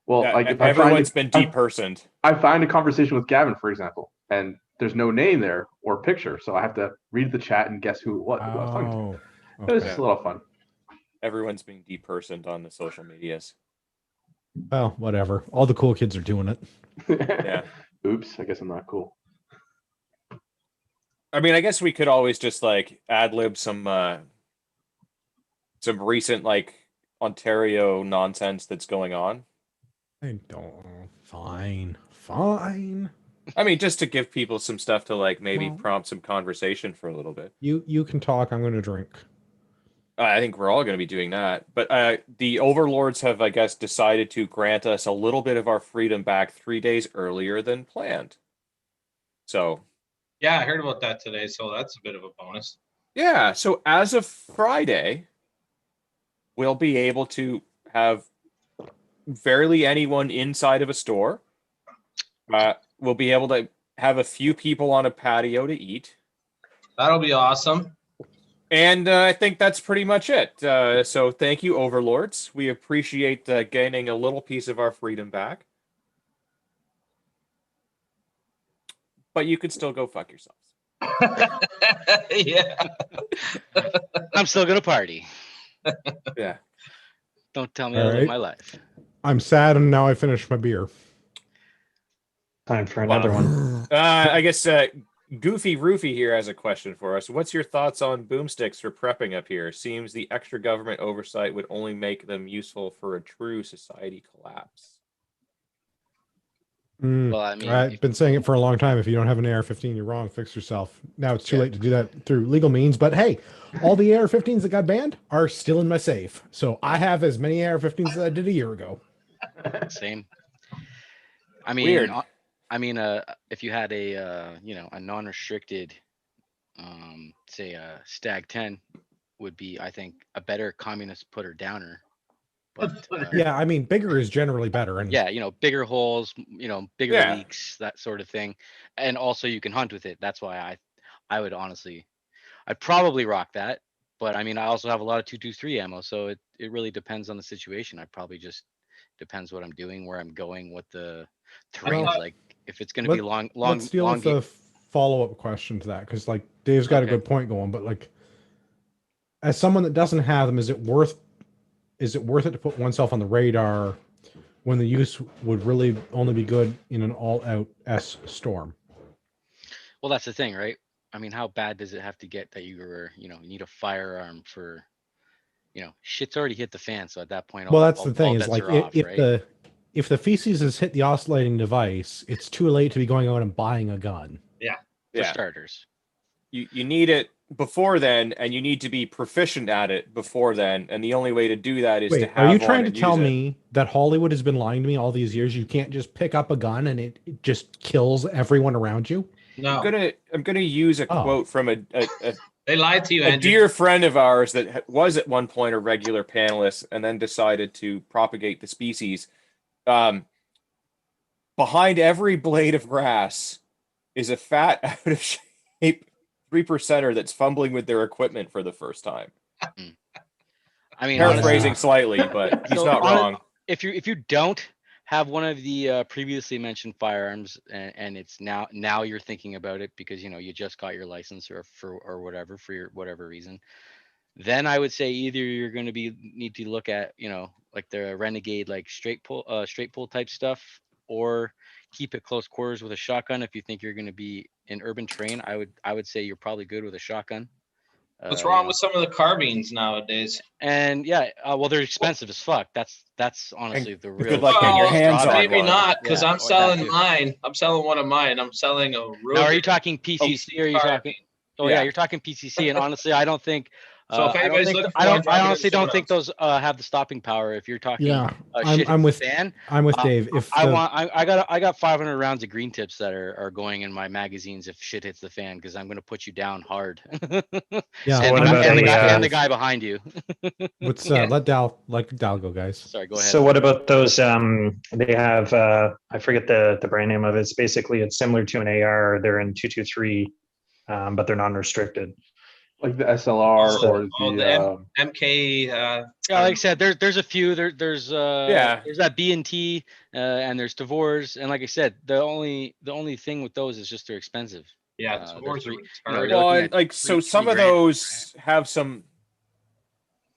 Well, Yeah, like if everyone's been I- depersoned. I find a conversation with Gavin, for example, and there's no name there or picture, so I have to read the chat and guess who it was. Who I was talking to. Oh, It was okay. just a lot of fun. Everyone's being depersoned on the social medias. Well, whatever. All the cool kids are doing it. Yeah. Oops, I guess I'm not cool. I mean, I guess we could always just like ad lib some recent like Ontario nonsense that's going on. I don't. Fine. I mean, just to give people some stuff to like maybe Well- prompt some conversation for a little bit. You can talk. I'm going to drink. I think we're all going to be doing that. But the overlords have, I guess, decided to grant us a little bit of our freedom back 3 days earlier than planned. So, Yeah, I heard about that today, so that's a bit of a bonus. yeah. So as of Friday, we'll be able to have barely anyone inside of a store. We'll be able to have a few people on a patio to eat. That'll be awesome. And I think that's pretty much it. So thank you, overlords. We appreciate gaining a little piece of our freedom back. But you could still go fuck yourselves. Yeah. I'm still gonna party. Yeah. Don't tell me how to live Alright. my life. I'm sad, and now I finished my beer. Time for another one. I guess Goofy Roofy here has a question for us. What's your thoughts on boomsticks for prepping up here? Seems the extra government oversight would only make them useful for a true society collapse. Well, I mean, I've been saying it for a long time. If you don't have an AR-15, you're wrong. Fix yourself. Now it's too late to do that through legal means. But hey, all the AR-15s that got banned are still in my safe. So I have as many AR-15s as I did a year ago. same. I mean, Weird. I mean, if you had a a non-restricted, say a Stag 10 would be, I think, a better communist putter downer. But Yeah, I mean, bigger is generally better. And yeah, bigger holes, bigger Yeah. leaks, that sort of thing, and also you can hunt with it. That's why I would honestly, I'd probably rock that. But I mean, I also have a lot of 223 ammo, so it really depends on the situation. I probably just depends what I'm doing, where I'm going, what the terrain Well, is like. If it's going to be let's deal with the follow-up question to that, because like Dave's got a Okay. good point going, but like as someone that doesn't have them, is it worth it to put oneself on the radar when the use would really only be good in an all-out S storm? Well, that's the thing, right? I mean, how bad does it have to get that you need a firearm for, shit's already hit the fan. So at that point, Well, that's the thing, all is bets like are off, if right? the feces has hit the oscillating device, it's too late to be going out and buying a gun. For Yeah. starters. You need it before then, and you need to be proficient at it before then. And the only way to do that is to Wait, have are you one trying to and tell use it. me that Hollywood has been lying to me all these years? You can't just pick up a gun and it just kills everyone around you? No, I'm gonna use a Oh. quote from they lied to you, a Andrew. dear friend of ours that was at one point a regular panelist and then decided to propagate the species. Behind every blade of grass is a fat, out of shape 3%er that's fumbling with their equipment for the first time. I mean, Paraphrasing honestly, slightly, but he's So, not wrong. if you don't have one of the previously mentioned firearms, and it's now you're thinking about it because you just got your license or whatever for your whatever reason, then I would say either you're going to need to look at like the Renegade, like straight pull type stuff, or keep it close quarters with a shotgun. If you think you're going to be in urban terrain, I would say you're probably good with a shotgun. What's wrong with some of the carbines nowadays? And yeah, well, they're expensive as fuck. That's honestly the real. Good luck getting your hands on maybe one. not, because Yeah, I'm or that selling too. mine. I'm selling one of mine. I'm selling a Ruger. Now, are you talking PCC or are you carbine. talking? Oh yeah, you're talking PCC, and honestly, I don't think. So if I don't anybody's think looking for I one, don't. drop I it in the honestly show don't think notes. those have the stopping power. If you're talking, Yeah, shit I'm hits with the fan. I'm with Dave. If I got 500 rounds of green tips that are going in my magazines if shit hits the fan, because I'm gonna put you down hard. yeah, So what I'm about with the Dave. guy behind you? Let's Yeah. let Dal go, guys. Sorry, go ahead. So what about those? They have I forget the brand name of it. It's basically it's similar to an AR. They're in 223, but they're non-restricted. Like the SLR or the MK. Yeah, like I said, there's a few. There's that B&T, and there's Tavors, and like I said, the only thing with those is just they're expensive. Yeah, They're Tavors three- are you know, retarded. they're looking at So three some of grand. those have some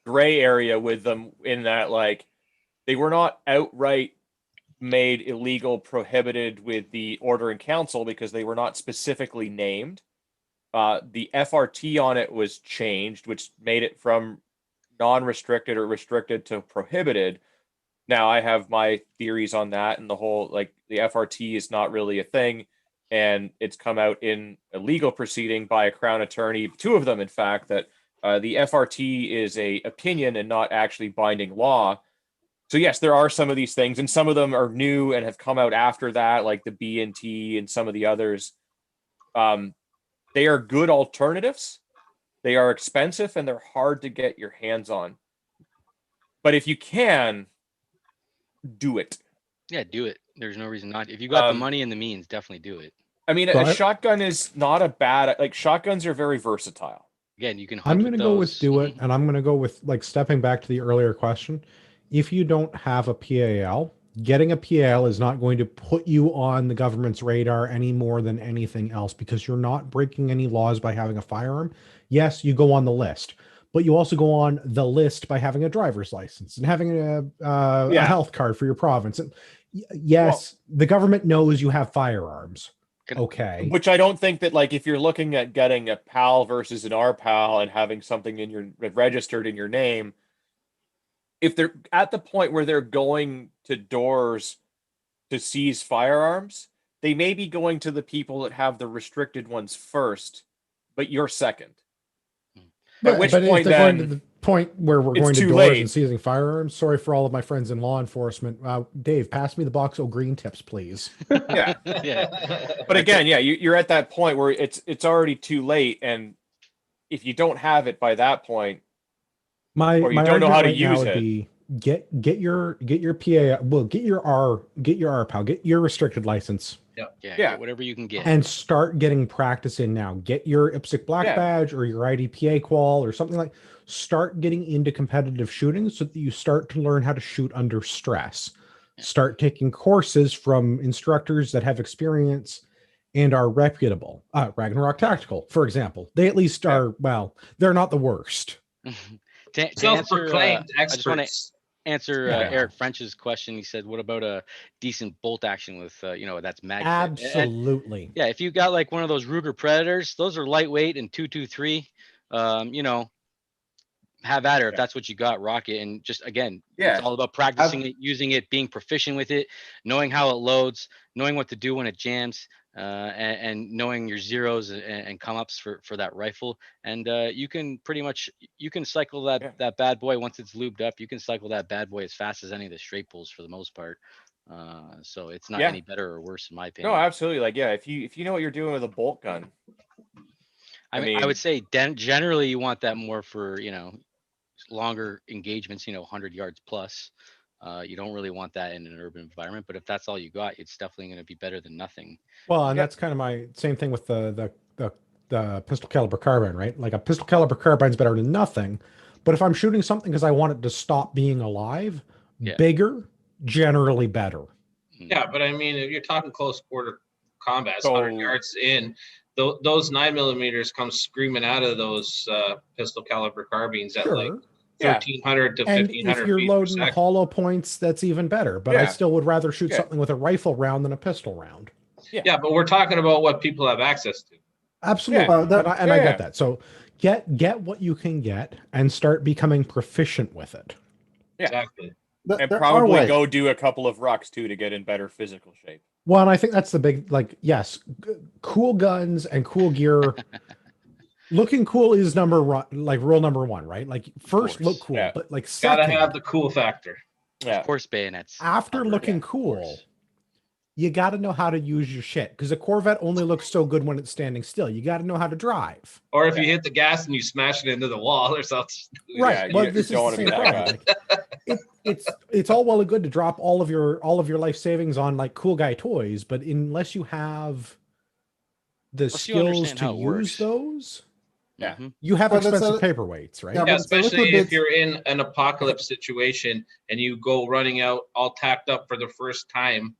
gray area with them in that, like, they were not outright made illegal, prohibited with the order in council because they were not specifically named. The FRT on it was changed, which made it from non-restricted or restricted to prohibited. Now I have my theories on that, and the whole, like, the FRT is not really a thing, and it's come out in a legal proceeding by a Crown attorney, two of them in fact, that the FRT is a opinion and not actually binding law. So yes, there are some of these things, and some of them are new and have come out after that, like the B&T and some of the others. They are good alternatives. They are expensive and they're hard to get your hands on. But if you can, do it. Yeah, do it. There's no reason not. If you got the money and the means, definitely do it. I mean, a shotgun is not a bad. Like, shotguns are very versatile. Again, you can hunt. I'm going to go with do it, and I'm going to go with, like, stepping back to the earlier question. If you don't have a PAL, getting a PAL is not going to put you on the government's radar any more than anything else, because you're not breaking any laws by having a firearm. Yes, you go on the list, but you also go on the list by having a driver's license and having a health card for your province. And yes, the government knows you have firearms. Okay. Which I don't think that, like, if you're looking at getting a PAL versus an RPAL and having something in your registered in your name, if they're at the point where they're going to doors to seize firearms, they may be going to the people that have the restricted ones first, but you're second. At which point, then, point where we're It's going to too doors late. and seizing firearms. Sorry for all of my friends in law enforcement. Dave, pass me the box of green tips, please. Yeah. Yeah. But again, yeah, you're at that point where it's already too late, and if you don't have it by that point, My or you my don't know argument how to right now use would it. be get your PA, well, get your R PAL, get your restricted license, Yeah. Yeah. Get whatever you can get. and start getting practice in now. Get your IPSC black Yeah. badge or your IDPA qual or something like. Start getting into competitive shooting so that you start to learn how to shoot under stress. Yeah. Start taking courses from instructors that have experience and are reputable. Ragnarok Tactical, for example, they at least Yeah. are. Well, they're not the worst. to answer, Self-proclaimed I just want to experts. answer Yeah. Eric French's question. He said, "What about a decent bolt action with that's mag fit?" And Absolutely. yeah, if you got like one of those Ruger Predators, those are lightweight and 223. Have at her if Yeah. that's what you got, rock it. And just again, Yeah. it's all about practicing it, using it, being proficient with it, knowing how it loads, knowing what to do when it jams, and knowing your zeros and come ups for that rifle. And you can pretty much cycle that Yeah. that bad boy once it's lubed up. You can cycle that bad boy as fast as any of the straight pulls for the most part. So it's not Yeah. any better or worse in my opinion. No, absolutely. Like, yeah, if you know what you're doing with a bolt gun, I mean, I would say generally you want that more for longer engagements, 100 yards plus. You don't really want that in an urban environment, but if that's all you got, it's definitely going to be better than nothing. Well, and Yeah. that's kind of my same thing with the pistol caliber carbine, right? Like a pistol caliber carbine's better than nothing. But if I'm shooting something because I want it to stop being alive, Yeah. bigger, generally better. Yeah, but I mean, if you're talking close quarter combat, it's So- 100 yards in. Those 9mm come screaming out of those pistol caliber carbines at like Sure. Yeah. 1,300 to And 1,500 if you're feet per loading second. hollow points, that's even better. But I Yeah. still would rather shoot Yeah. something with a rifle round than a pistol round. Yeah, but we're talking about what people have access to. Absolutely. Well, that- And I yeah. get that. So get what you can get and start becoming proficient with it. Yeah. Exactly. and There are probably ways. go do a couple of rucks too to get in better physical shape. Well, and I think that's the big, like, yes, cool guns and cool gear. Looking cool is rule number one, right? Like first course. look cool, Yeah. but like Gotta second, have the cool factor. Yeah. Of course, bayonets. after covered, looking of cool, course. you got to know how to use your shit because a Corvette only looks so good when it's standing still. You got to know how to drive. Or if you hit the gas and you smash it into the wall or something. Right. Yeah, Well, you this is don't the wanna same be that problem. Like, it's all well and good to drop all of your life savings on like cool guy toys, but unless you have the Unless you skills understand to how it use works. those, Yeah. Mhm. you have Well, that's expensive a- paperweights, right? Yeah, Yeah, but it's a little especially if bit- you're in an apocalypse situation and you go running out all tacked up for the first time,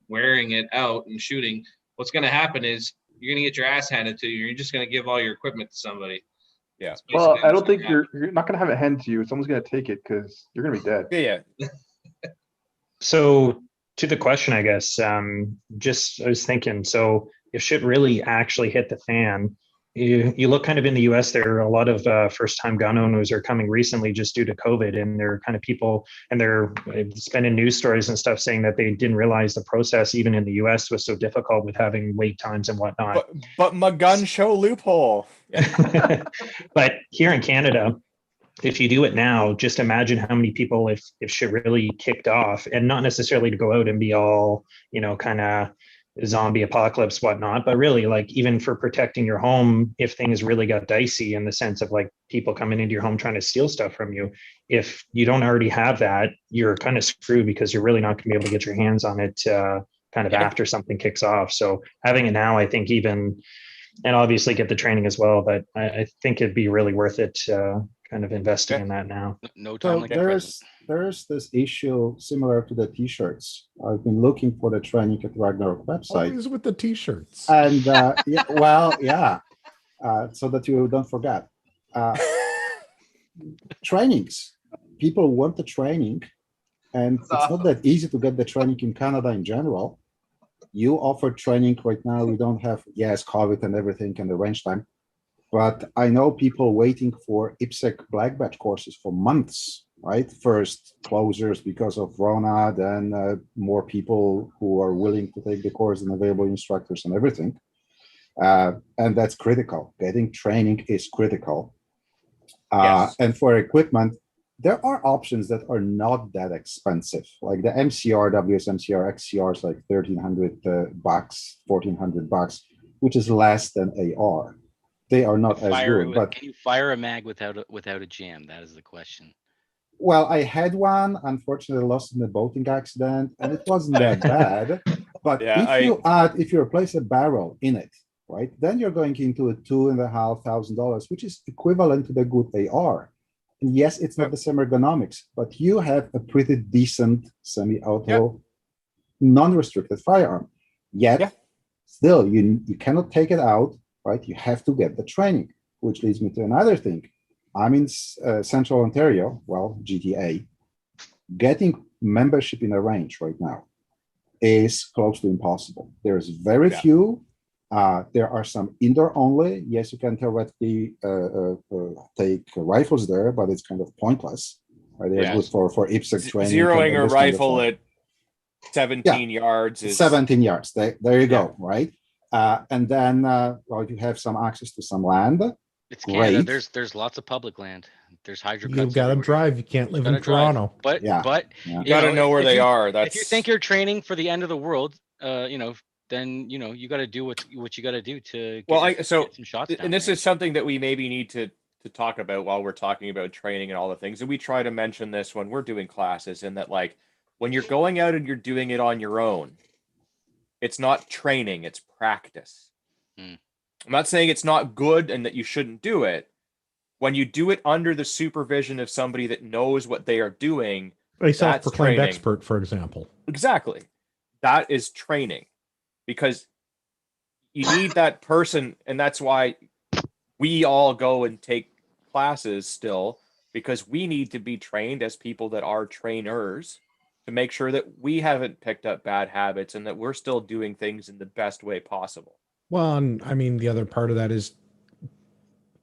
wearing it out and shooting. What's going to happen is you're going to get your ass handed to you. You're just going to give all your equipment to somebody. Yeah. That's Well, basically I what's don't think gonna happen. you're not gonna have it handed to you. Someone's gonna take it because you're gonna be dead. Yeah. So to the question, I guess, I was thinking, so if shit really actually hit the fan, you look kind of in the US, there are a lot of first-time gun owners are coming recently just due to COVID, and they're kind of people, and they're spending news stories and stuff saying that they didn't realize the process, even in the US, was so difficult with having wait times and whatnot. But my gun show loophole. But here in Canada, if you do it now, just imagine how many people, if shit really kicked off, and not necessarily to go out and be all, kind of zombie apocalypse, whatnot, but really like even for protecting your home, if things really got dicey in the sense of like people coming into your home trying to steal stuff from you, if you don't already have that, you're kind of screwed because you're really not going to be able to get your hands on it kind of after something kicks off. So having it now, I think even, and obviously get the training as well, but I think it'd be really worth it kind of investing in that now. No time So like the present. there's this issue similar to the t-shirts. I've been looking for the training at Ragnarok website. Always with the t-shirts. And so that you don't forget. Trainings. People want the training, and it's not that easy to get the training in Canada in general. You offer training right now. We don't have, yes, COVID and everything and the range time. But I know people waiting for IPSC black badge courses for months, right? First closures because of Rona, then more people who are willing to take the course and available instructors and everything. And that's critical. Getting training is critical. Yes. And for equipment, there are options that are not that expensive. Like the MCR, WSMCR, XCR is like $1,300 $1,400, which is less than AR. They are not as good, but can you fire a mag without a jam? That is the question. well, I had one, unfortunately lost in a boating accident, and it wasn't that bad. But Yeah, if you replace a barrel in it, right, then you're going into a $2,500, which is equivalent to the good AR. And yes, it's not the same ergonomics, but you have a pretty decent semi-auto, non-restricted firearm. Yet, still, you cannot take it out, right? You have to get the training, which leads me to another thing. I'm in Central Ontario, well, GTA. Getting membership in a range right now is close to impossible. There's very few. There are some indoor only. Yes, you can theoretically take rifles there, but it's kind of pointless. Right? They're good for IPSC training. Zeroing a rifle at 17 yards is 17 yards. There you go, right? And then, well, you have some access to some land. It's Canada. There's lots of public land. There's hydro cuts. You've got to drive. You can't live in Toronto. But you got to know where they are. If you think you're training for the end of the world, then you got to do what you got to do to get some shots down. And this is something that we maybe need to talk about while we're talking about training and all the things. And we try to mention this when we're doing classes, in that, like, when you're going out and you're doing it on your own, it's not training, it's practice. I'm not saying it's not good and that you shouldn't do it. When you do it under the supervision of somebody that knows what they are doing, a self-proclaimed expert, for example. Exactly. That is training, because you need that person. And that's why we all go and take classes still, because we need to be trained as people that are trainers to make sure that we haven't picked up bad habits and that we're still doing things in the best way possible. Well, and I mean, the other part of that is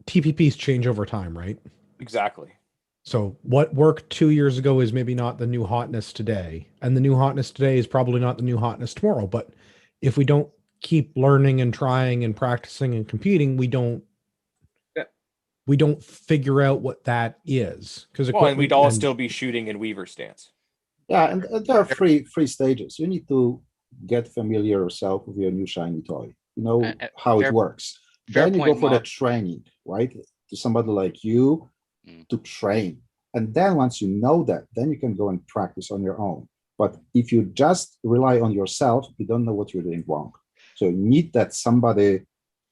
TPPs change over time, right? Exactly. So what worked 2 years ago is maybe not the new hotness today. And the new hotness today is probably not the new hotness tomorrow. But if we don't keep learning and trying and practicing and competing, we don't figure out what that is. And we'd all still be shooting in Weaver stance. Yeah, and there are three stages. You need to get familiar yourself with your new shiny toy. You know how it works. Then you go for the training, right? To somebody like you to train. And then once you know that, then you can go and practice on your own. But if you just rely on yourself, you don't know what you're doing wrong. So you need that somebody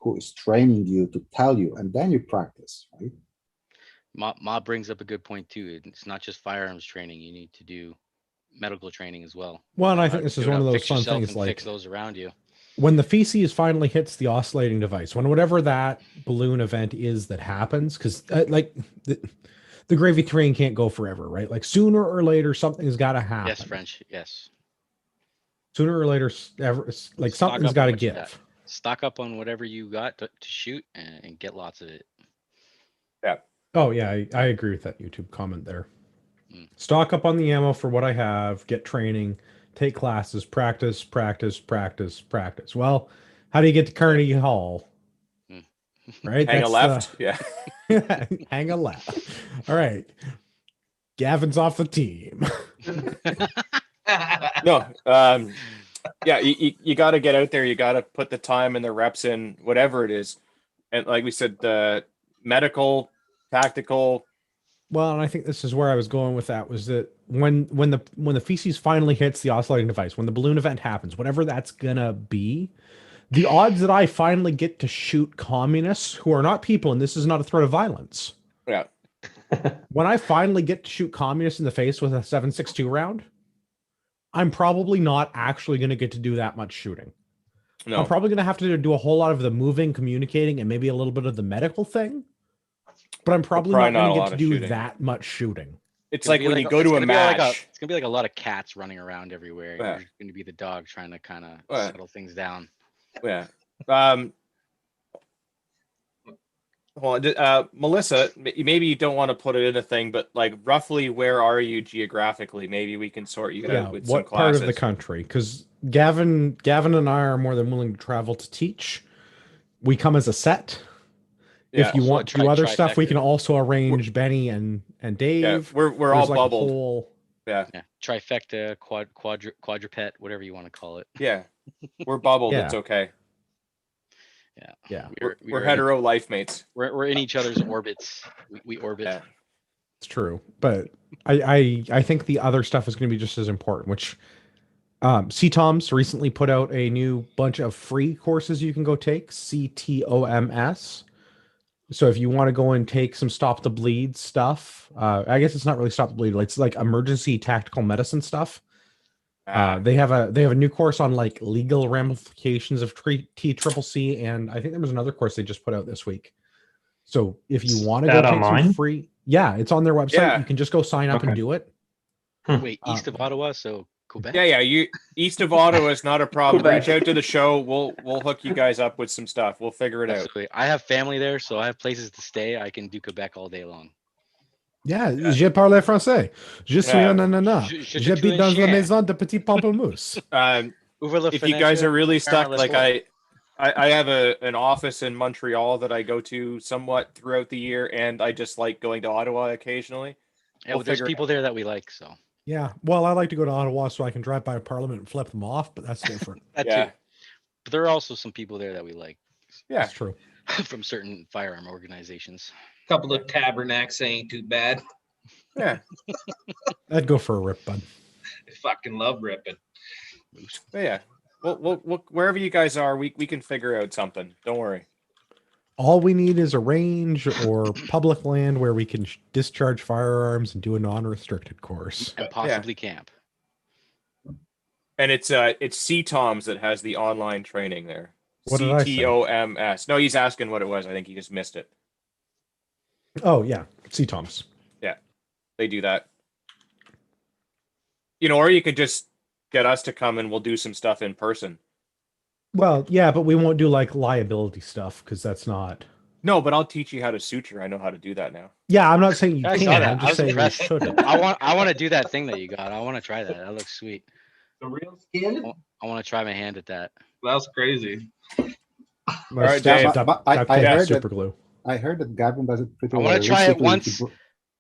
who is training you to tell you, and then you practice, right? Ma brings up a good point too. It's not just firearms training. You need to do medical training as well. Well, and I think this is one of those fun things, like fix those around you. When the feces finally hits the oscillating device, when whatever that balloon event is that happens, because like the gravy train can't go forever, right? Like sooner or later, something's got to happen. Yes, French. Yes. Sooner or later, something's got to give. Stock up on whatever you got to shoot and get lots of it. Yeah. Oh yeah, I agree with that YouTube comment there. Stock up on the ammo for what I have, get training, take classes, practice. Well, how do you get to Carnegie Hall? Right? Hang a left. Hang a left. All right. Gavin's off the team. No. You got to get out there. You got to put the time and the reps in, whatever it is. And like we said, the medical, tactical. Well, and I think this is where I was going with that, was that when the feces finally hits the oscillating device, when the balloon event happens, whatever that's gonna be, the odds that I finally get to shoot communists who are not people, and this is not a threat of violence. Yeah. When I finally get to shoot communists in the face with a 7.62 round, I'm probably not actually going to get to do that much shooting. No. I'm probably going to have to do a whole lot of the moving, communicating, and maybe a little bit of the medical thing. But I'm probably not going to get to do that much shooting. It's like when you go to a match. It's going to be like a lot of cats running around everywhere. Yeah. You're going to be the dog trying to kind of settle things down. Yeah. Melissa, maybe you don't want to put it in a thing, but like roughly where are you geographically? Maybe we can sort you out with some classes. What part of the country? Because Gavin and I are more than willing to travel to teach. We come as a set. Yeah. If you Also a want to do other stuff, we trifecta. can also arrange Benny and Yeah, Dave. we're all There's like a bubbled. whole- Yeah. Yeah, trifecta, quadruped, whatever you want to call it. Yeah. We're bubbled. Yeah. It's okay. Yeah, We're hetero life mates. We're in each other's orbits. We orbit. Yeah. it's true. But I think the other stuff is going to be just as important, which CTOMS recently put out a new bunch of free courses you can go take, CTOMS. So if you want to go and take some stop the bleed stuff, I guess it's not really stop the bleed, it's like emergency tactical medicine stuff. They have a new course on like legal ramifications of TCCC, and I think there was another course they just put out this week. So if you want to go That take online? some free, yeah, it's on their website. Yeah. You can just go sign up and Okay. do it. Wait, east of Ottawa, so Quebec. Yeah. You east of Ottawa is not a problem. Quebec. Reach out to the show. We'll hook you guys up with some stuff. We'll figure it out. Absolutely. I have family there, so I have places to stay. I can do Quebec all day long. Yeah, je parle français. Je suis Yeah. un nanana. Je J'habite suis dans un la chien. maison de petit pamplemousse. Ouvre la If you guys fenêtre, are really stuck, ferme la like porte. I have an office in Montreal that I go to somewhat throughout the year, and I just like going to Ottawa occasionally. Yeah, well, there's figure it people there that we like, so Yeah, well, I like to go to Ottawa so I can drive by Parliament and flip them off, but that's different. that Yeah. too. But there are also some people there that we like Yeah. That's true. from certain firearm organizations. Couple of tabernacles ain't too bad. Yeah. I'd go for a rip, bud. I fucking love ripping. But yeah. We'll wherever you guys are, we can figure out something. Don't worry. All we need is a range or public land where we can discharge firearms and do a non-restricted course. And possibly camp. And it's CTOMS that has the online training there. What did I say? CTOMS. No, he's asking what it was. I think he just missed it. Oh yeah, CTOMS. They do that. Or you could just get us to come and we'll do some stuff in person. Well, yeah, but we won't do like liability stuff because that's not. No, but I'll teach you how to suture. I know how to do that now. Yeah, I'm not saying you I saw can't. that. I'm I just was saying you impressed. shouldn't. I want to do that thing that you got. I want to try that. That looks sweet. The real skin? I want to try my hand at that. That's crazy. right, Dave. But I Duct tape, heard super that glue. I heard that Gavin does it pretty I well. wanna try it Recently, once.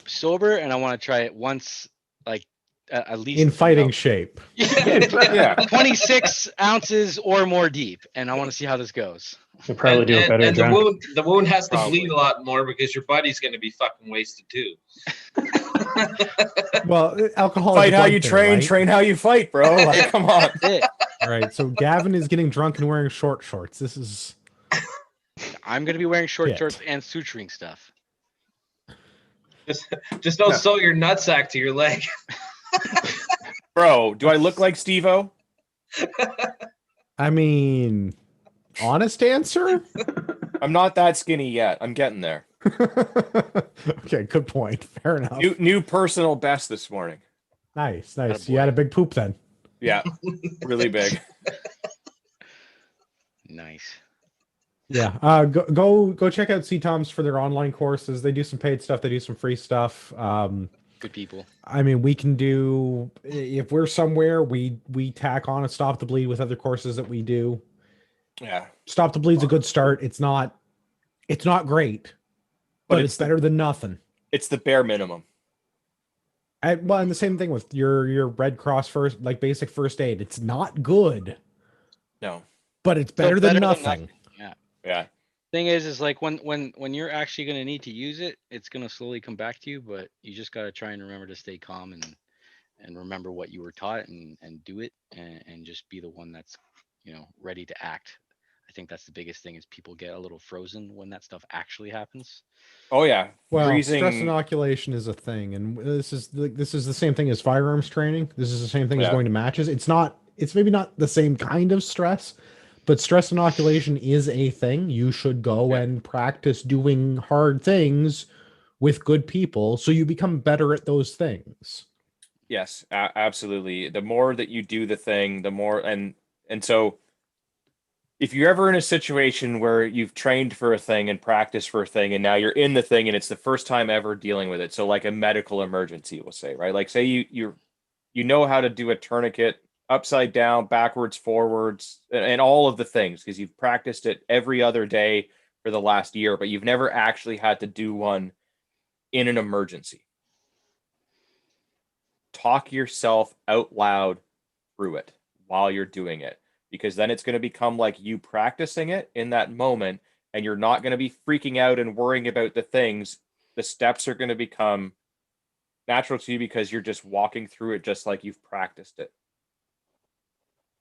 Sober, and I want to try it once, like at least In fighting shape. Yeah. 26 ounces or more deep, and I want to see how this goes. You'll probably do it better and drunk. the wound has to Probably. bleed a lot more because your body's going to be fucking wasted too. Well, alcohol. is Fight a how blood you thinner, train, right? train how you fight, bro. Like, come on. That's it. All right, so Gavin is getting drunk and wearing short shorts. This is I'm gonna be wearing short Shit. shorts and suturing stuff. Just don't No. sew your nutsack to your leg. Bro, do I look like Steve-O? I mean, honest answer? I'm not that skinny yet. I'm getting there. Okay, good point. Fair enough. New personal best this morning. Nice. Attaboy. You had a big poop then. Yeah. Really big. Nice. Yeah. Go check out CTOMS for their online courses. They do some paid stuff. They do some free stuff. Good people. I mean, we can do if we're somewhere, we tack on a stop the bleed with other courses that we do. Yeah. Stop the bleed's a good start. It's not great, but it's better than nothing. It's the bare minimum. Well, and the same thing with your Red Cross first, like basic first aid. It's not good, No. but it's So better than nothing. Yeah. Thing is like when you're actually gonna need to use it, it's gonna slowly come back to you, but you just gotta try and remember to stay calm and remember what you were taught and do it and just be the one that's ready to act. I think that's the biggest thing is people get a little frozen when that stuff actually happens. Oh yeah. Well, Freezing. stress inoculation is a thing, and this is the same thing as firearms training. This is the same thing as Yeah. going to matches. It's maybe not the same kind of stress, but stress inoculation is a thing. You should go and practice doing hard things with good people, so you become better at those things. Yes, absolutely. The more that you do the thing, the more and so if you're ever in a situation where you've trained for a thing and practiced for a thing and now you're in the thing and it's the first time ever dealing with it. So like a medical emergency, we'll say, right? Like say you know how to do a tourniquet upside down, backwards, forwards, and all of the things because you've practiced it every other day for the last year, but you've never actually had to do one in an emergency. Talk yourself out loud through it while you're doing it, because then it's going to become like you practicing it in that moment, and you're not going to be freaking out and worrying about the things. The steps are going to become natural to you because you're just walking through it just like you've practiced it.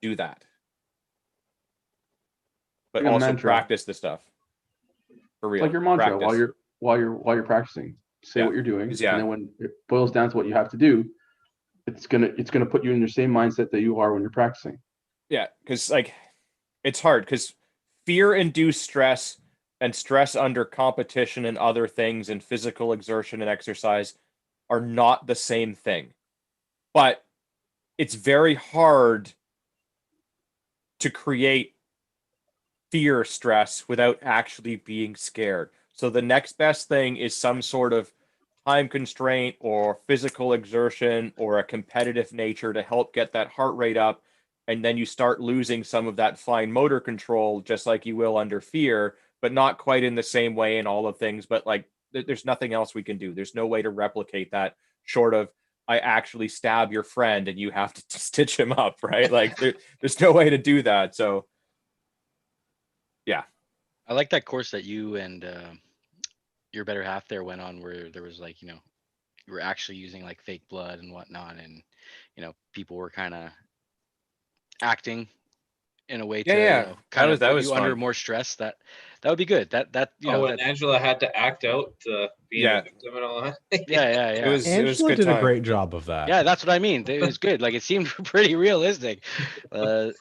Do that. But Like a also mantra. practice the stuff. For real. It's like your mantra Practice. while you're practicing. Say Yeah, what you're doing, 'cause, yeah. and then when it boils down to what you have to do, it's gonna put you in the same mindset that you are when you're practicing. Yeah, because like it's hard because fear-induced stress and stress under competition and other things and physical exertion and exercise are not the same thing. But it's very hard to create fear stress without actually being scared. So the next best thing is some sort of time constraint or physical exertion or a competitive nature to help get that heart rate up. And then you start losing some of that fine motor control, just like you will under fear, but not quite in the same way in all of things. But like, there's nothing else we can do. There's no way to replicate that short of I actually stab your friend and you have to stitch him up, right? Like there's no way to do that. So yeah. I like that course that you and your better half there went on, where there was like, you were actually using like fake blood and whatnot, and people were kind of acting in a way to kind of that put was you under fun. more stress. That would be good. That and Angela had to act out being a victim and all that. yeah. It was Angela good did time. a great job of that. Yeah, that's what I mean. It was good. Like it seemed pretty realistic,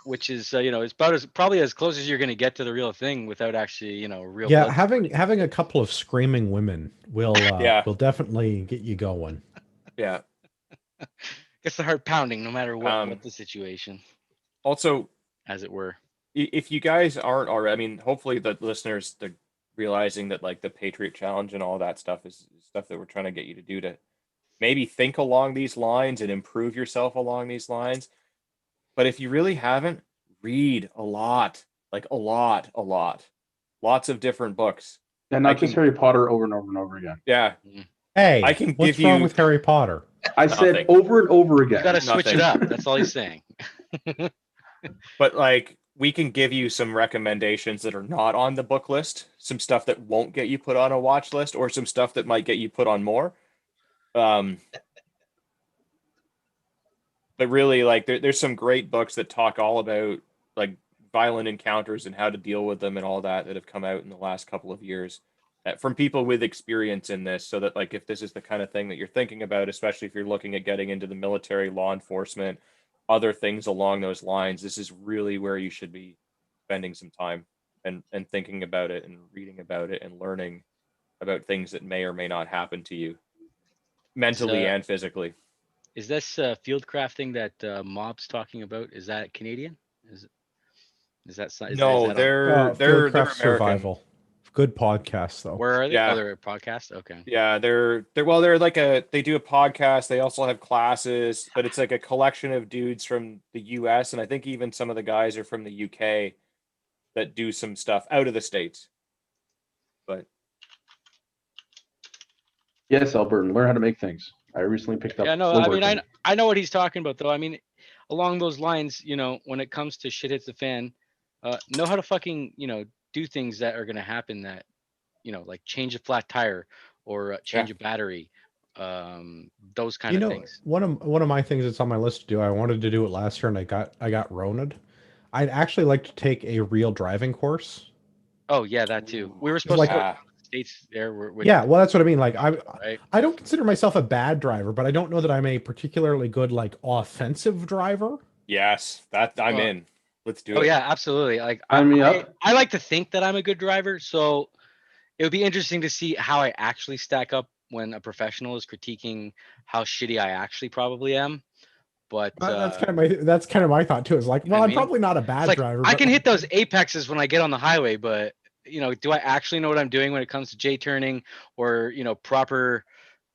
which is it's about probably as close as you're going to get to the real thing without actually real. Yeah, blood having a couple of screaming women will definitely get you going. Yeah. Gets the heart pounding no matter what the situation. Also, as it were, if you guys aren't already, I mean, hopefully the listeners, they're realizing that like the Patriot Challenge and all that stuff is stuff that we're trying to get you to do to maybe think along these lines and improve yourself along these lines. But if you really haven't, read a lot, like a lot, lots of different books. And not just Harry Potter over and over and over again. Yeah. Hey, I can what's give wrong you with Harry Potter? I said over and over again. You got to switch it up. That's all he's saying. But like, we can give you some recommendations that are not on the book list, some stuff that won't get you put on a watch list, or some stuff that might get you put on more. But really, like, there's some great books that talk all about like violent encounters and how to deal with them and all that have come out in the last couple of years from people with experience in this. So that like, if this is the kind of thing that you're thinking about, especially if you're looking at getting into the military, law enforcement, other things along those lines, this is really where you should be spending some time and thinking about it and reading about it and learning about things that may or may not happen to you mentally and physically. Is this fieldcraft thing that Mob's talking about? Is that Canadian? Is that no? They're Fieldcraft Survival. Good podcast though. Where are they? Yeah. Oh, they're a podcast. Okay. Yeah, they're like they do a podcast. They also have classes, but it's like a collection of dudes from the US, and I think even some of the guys are from the UK that do some stuff out of the States. But yes, Albertan, learn how to make things. I recently picked up. Yeah, no, I mean, I know what he's talking about though. I mean, along those lines, when it comes to shit hits the fan, know how to fucking, do things that are going to happen that, like change a flat tire or change a battery, those kind of things. One of my things that's on my list to do, I wanted to do it last year and I got Roned. I'd actually like to take a real driving course. Oh yeah, that too. We were supposed to go to the States there. Yeah, well, that's what I mean. Like right? I don't consider myself a bad driver, but I don't know that I'm a particularly good like offensive driver. Yes, that I'm in. Let's do it. Oh yeah, absolutely. Like I like to think that I'm a good driver, so it would be interesting to see how I actually stack up when a professional is critiquing how shitty I actually probably am. But that's kind of my thought too. Is like, well, I'm probably not a bad driver. I can hit those apexes when I get on the highway, but do I actually know what I'm doing when it comes to J turning or proper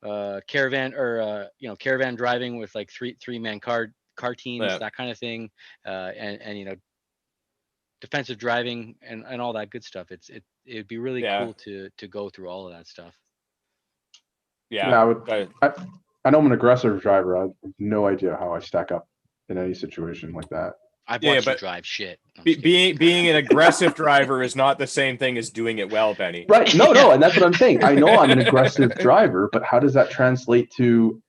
caravan or caravan driving with like three man car teams, that kind of thing, and defensive driving and all that good stuff. It'd be really Yeah. cool to go through all of that stuff. Yeah. I would. I know I'm an aggressive driver. I have no idea how I stack up in any situation like that. I've Yeah, watched you but drive shit. I'm just being an aggressive driver is not the same thing as doing it well, Benny. Right. No, and that's what I'm saying. I know I'm an aggressive driver, but how does that translate to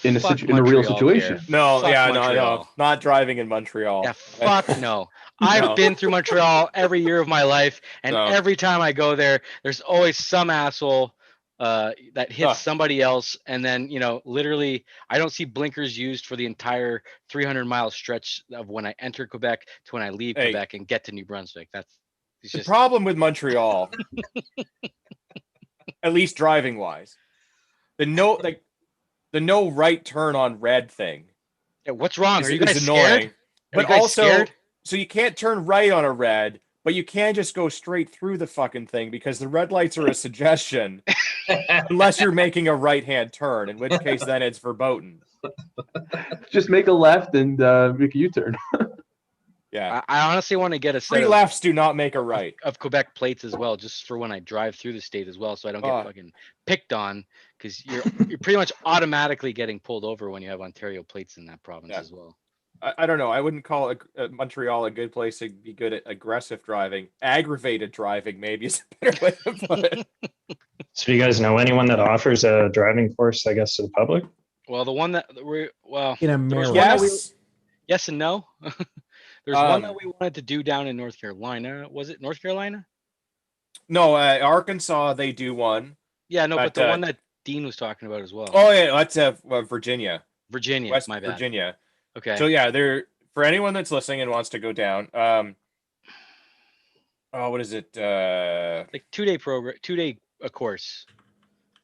in fuck in a real Montreal, situation? Pierre. No, Fuck no, Montreal. not driving in Montreal. Yeah, fuck no. I've been through Montreal every year of my life, and No. every time I go there, there's always some asshole that hits somebody else, and then literally, I don't see blinkers used for the entire 300-mile stretch of when I enter Quebec to when I leave Quebec and get to New Brunswick. It's The just problem with Montreal, at least driving wise, the no right turn on red thing. Yeah, what's wrong? Are you guys annoying. scared? But also, so you can't turn right on a red, but you can just go straight through the fucking thing because the red lights are a suggestion, unless you're making a right-hand turn, in which case then it's verboten. Just make a left and make a U-turn. Yeah, I honestly want to get a set three lefts do not make a right. of Quebec plates as well, just for when I drive through the state as well, so I don't get fucking picked on, because you're pretty much automatically getting pulled over when you have Ontario plates in that province as well. I don't know. I wouldn't call Montreal a good place to be good at aggressive driving. Aggravated driving maybe is a better way to put it. So do you guys know anyone that offers a driving course, I guess, to the public? Well, the one that in America. yes and no. There's one that we wanted to do down in North Carolina. Was it North Carolina? No, Arkansas, they do one. Yeah, no, but the one that Dean was talking about as well. Oh, yeah, that's Virginia. West my bad. Virginia. Okay. So, yeah, for anyone that's listening and wants to go down, what is it? Like 2-day program, 2-day course.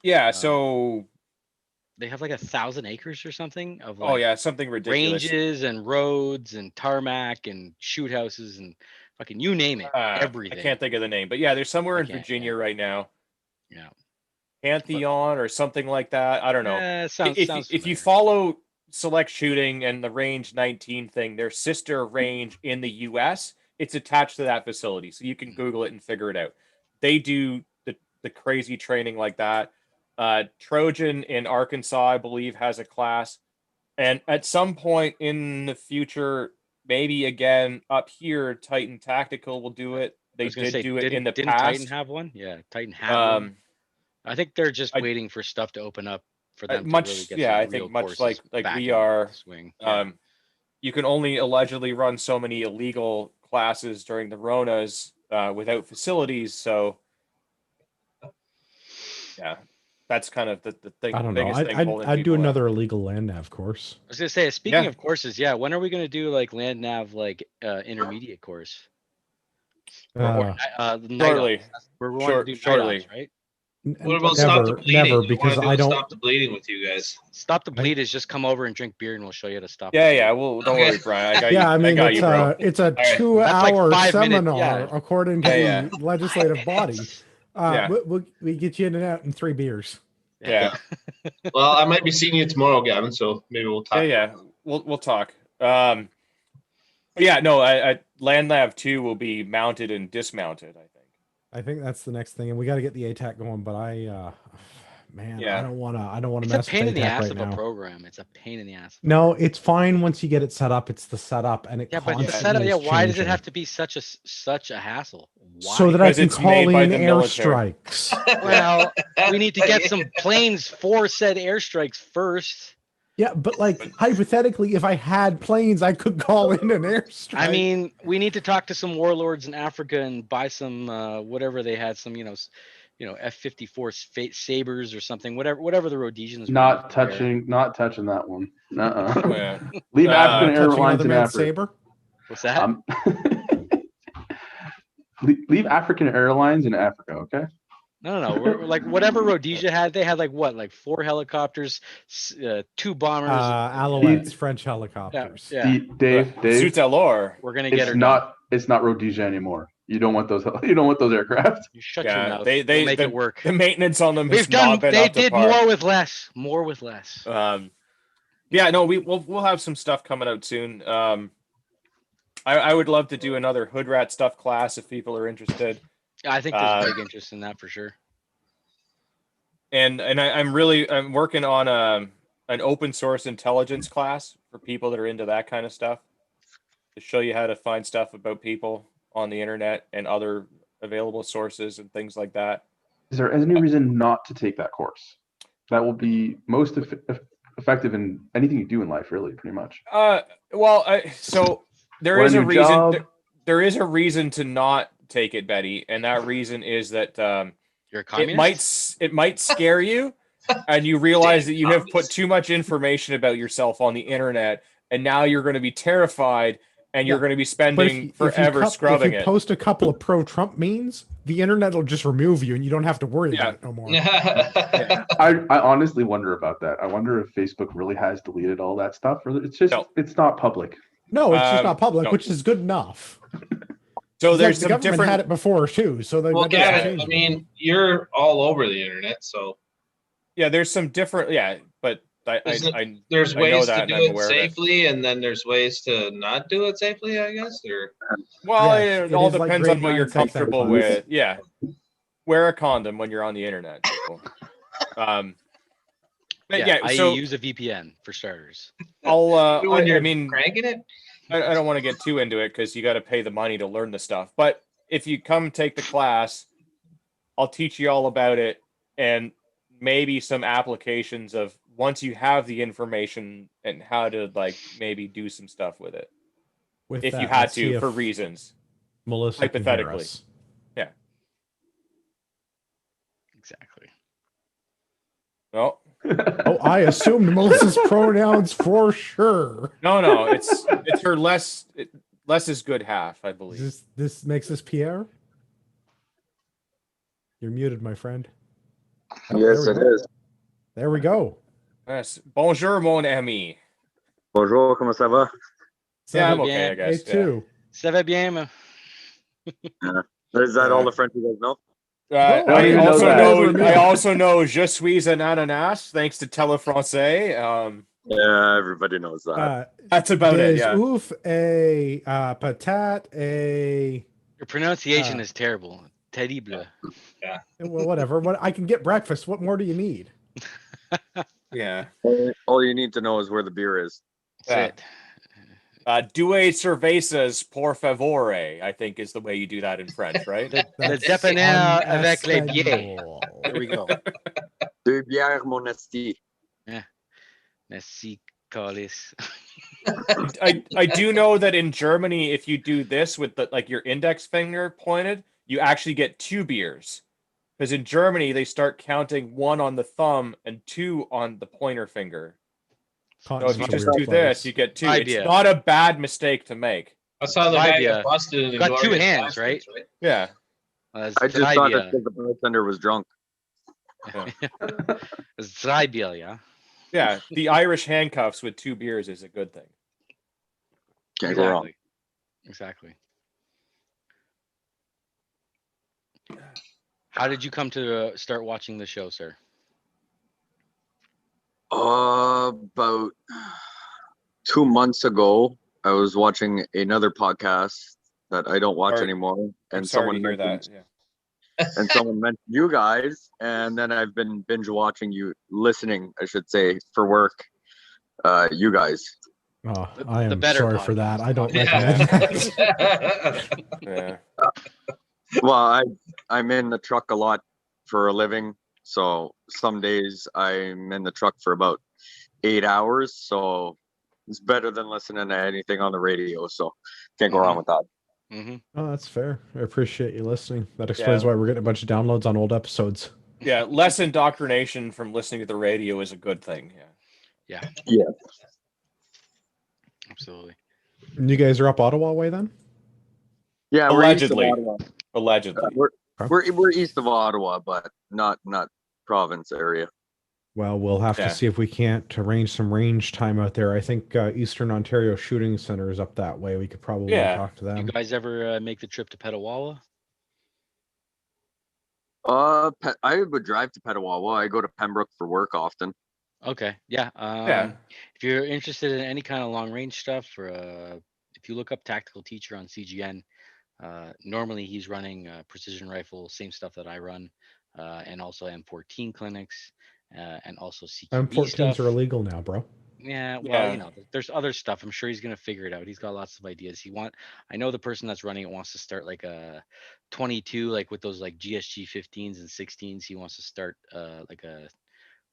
Yeah, so... They have like 1,000 acres or something of something ridiculous. Ranges and roads and tarmac and shoot houses and fucking you name it, everything. I can't think of the name, but yeah, there's somewhere in Virginia right now. Yeah, Pantheon or something like that. I don't know. If you follow Select Shooting and the Range 19 thing, their sister range in the U.S., it's attached to that facility, so you can Google it and figure it out. They do the crazy training like that. Trojan in Arkansas, I believe, has a class. And at some point in the future, maybe again up here, Titan Tactical will do it. They did do it in the past. Didn't Titan have one? Yeah, Titan had one. I think they're just waiting for stuff to open up for them to really get I think much like we are. Swing. You can only allegedly run so many illegal classes during the Ronas without facilities. So, yeah. That's kind of the thing. I don't know. I'd do another illegal land nav course. I was gonna say, speaking of courses, when are we gonna do like land nav intermediate course? Shortly. We're going to do shortly, right? What about stop the bleeding? Never, because I don't stop the bleeding with you guys. Stop the bleed is just come over and drink beer, and we'll show you how to stop. Yeah. Well, don't worry, Brian. I got you. I mean, got you, bro. it's a 2-hour like 5 seminar minutes, according to the legislative body. We get you in and out in 3 beers. Yeah. Well, I might be seeing you tomorrow, Gavin. So maybe we'll talk. Yeah. We'll talk. Land Nav 2 will be mounted and dismounted, I think that's the next thing, and we got to get the ATAC going. But I don't want to. It's mess a pain in the ass right of now. a program. It's a pain in the ass. No, it's fine once you get it set up. It's the setup, and it but the setup. Yeah, why does it have to be such a hassle? Why? So that I can call in airstrikes. Well, we need to get some planes for said airstrikes first. Yeah, but hypothetically, if I had planes, I could call in an airstrike. I mean, we need to talk to some warlords in Africa and buy some whatever they had, some F-54 Sabres or something, whatever the Rhodesians. Not touching that one. Leave African Airlines in Africa. Saber? What's that? Leave African Airlines in Africa, okay? No. We're, whatever Rhodesia had, they had 4 helicopters, 2 bombers. Alouettes, French helicopters. Yeah. Dave. Zut alors. We're gonna get It's not Rhodesia anymore. You don't want those. You don't want those aircraft. You shut your mouth. They make it work. The maintenance on them. They did more with less. More with less. We'll have some stuff coming out soon. I would love to do another hood rat stuff class if people are interested. I think there's a big interest in that for sure. And I'm working on an open source intelligence class for people that are into that kind of stuff, to show you how to find stuff about people on the internet and other available sources and things like that. Is there any reason not to take that course? That will be most effective in anything you do in life, really, pretty much. So there Want is a a new reason. job? There is a reason to not take it, Betty, and that reason is that You're a communist? it might scare you, and you realize that you have put too much information about yourself on the internet, and now you're going to be terrified, and you're going to be spending forever scrubbing if you it. post a couple of pro-Trump memes, the internet will just remove you, and you don't have to worry about it no more. I honestly wonder about that. I wonder if Facebook really has deleted all that stuff, or it's just it's not public. No, it's just not public, no. which is good enough. So there's the some government different. had it before too, so they Well, that doesn't Gavin, change I it. mean, you're all over the internet, so Yeah, there's some different. Yeah, but there's I know ways that to and do I'm it aware of it. safely, and then there's ways to not do it safely, I guess. Or Well, Yes, it all is like depends grade on what you're 9 sex comfortable ed with. Yeah, wear a condom when you're on the internet, people. But yeah, I so use a VPN for starters. I'll. when I you're mean, cranking it. I don't want to get too into it because you got to pay the money to learn the stuff. But if you come take the class, I'll teach you all about it and maybe some applications of once you have the information and how to like maybe do some stuff with it. With If that, you had let's see to, if for reasons. Melissa can hear hypothetically. us. Yeah. Exactly. No. Oh, I assumed Melissa's pronouns for sure. No, it's her less is good half, I believe. This makes this Pierre? You're muted, my friend. Oh, Yes, there we it go. is. There we go. Yes. Bonjour, mon ami. Bonjour, comment ça va? Yeah, I'm va okay, I bien. Me guess. Yeah. too. Ça va bien, man. Is that all the French you guys know? I don't even know also that. know I also know Je suis un ananas thanks to Tele Francais. Yeah, everybody knows that. That's about it. Des Yeah. ouf, a patate, a Your pronunciation is terrible. Terrible. well, whatever. What I can get breakfast. What more do you need? Yeah. All you need to know is where the beer is. That's it. Deux cervezas, por favore, I think is the way you do that in French, right? Le That's dépanneur avec les pieds. Espanol. There we go. Deux bières, mon esti. Merci, Collis. I do know that in Germany, if you do this with the like your index finger pointed, you actually get 2 beers. Because in Germany, they start counting 1 on the thumb and 2 on the pointer finger. So if you just do this, you get 2. Idea. It's not a bad mistake to make. That's how the guy Idea. got busted in the Got 2 Glorious hands, Bastards, right? Yeah. That's I just thought idea. that because the bartender was drunk. It's idea, yeah. Yeah. The Irish handcuffs with 2 beers is a good thing. Can't go wrong. Exactly. How did you come to start watching the show, sir? About 2 months ago, I was watching another podcast that I don't watch Sorry. anymore, I'm and sorry someone to hear mentioned, that. Yeah. and someone mentioned you guys, and then I've been binge watching you, listening, I should say, for work. You guys. Oh, I The am better sorry for that. I don't Yeah. recommend that. Yeah. Well, I'm in the truck a lot for a living, so some days I'm in the truck for about 8 hours, so it's better than listening to anything on the radio, so can't go wrong with that. Mm-hmm. Oh, that's fair. I appreciate you listening. That explains Yeah. why we're getting a bunch of downloads on old episodes. Yeah. Less indoctrination from listening to the radio is a good thing. Yeah. Yeah. Absolutely. And you guys are up Ottawa way then? Yeah, Allegedly. we're east of Ottawa. Allegedly. We're east of Ottawa, but not province area. Well, we'll have Yeah. to see if we can't arrange some range time out there. I think Eastern Ontario Shooting Center is up that way. We could probably Yeah. talk to You them. guys ever make the trip to Petawawa? I would drive to Petawawa. I go to Pembroke for work often. Okay, yeah. Yeah. If you're interested in any kind of long range stuff, or if you look up Tactical Teacher on CGN, normally he's running precision rifle, same stuff that I run, and also M14 clinics, and also CQB M14s stuff. are illegal now, bro. Yeah, well, Yeah. you know, there's other stuff. I'm sure he's gonna figure it out. He's got lots of ideas. I know the person that's running it wants to start like a 22, like with those like GSG 15s and 16s. He wants to start like a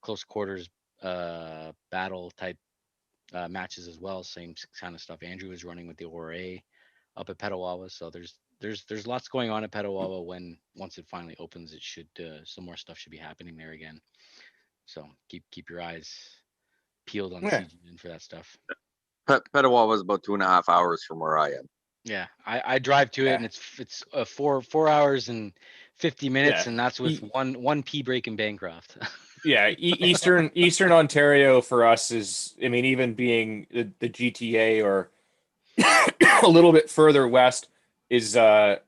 close quarters battle type matches as well. Same kind of stuff. Andrew is running with the ORA up at Petawawa. So there's lots going on at Petawawa. Once it finally opens, it should some more stuff should be happening there again. So keep your eyes peeled on Yeah. CGN for that stuff. Petawawa was about 2.5 hours from where I am. Yeah, I drive to it, and it's 4 hours and 50 minutes, Yeah. and that's with one pea break in Bancroft. Yeah, Eastern Ontario for us is, I mean, even being the GTA or a little bit further west is, I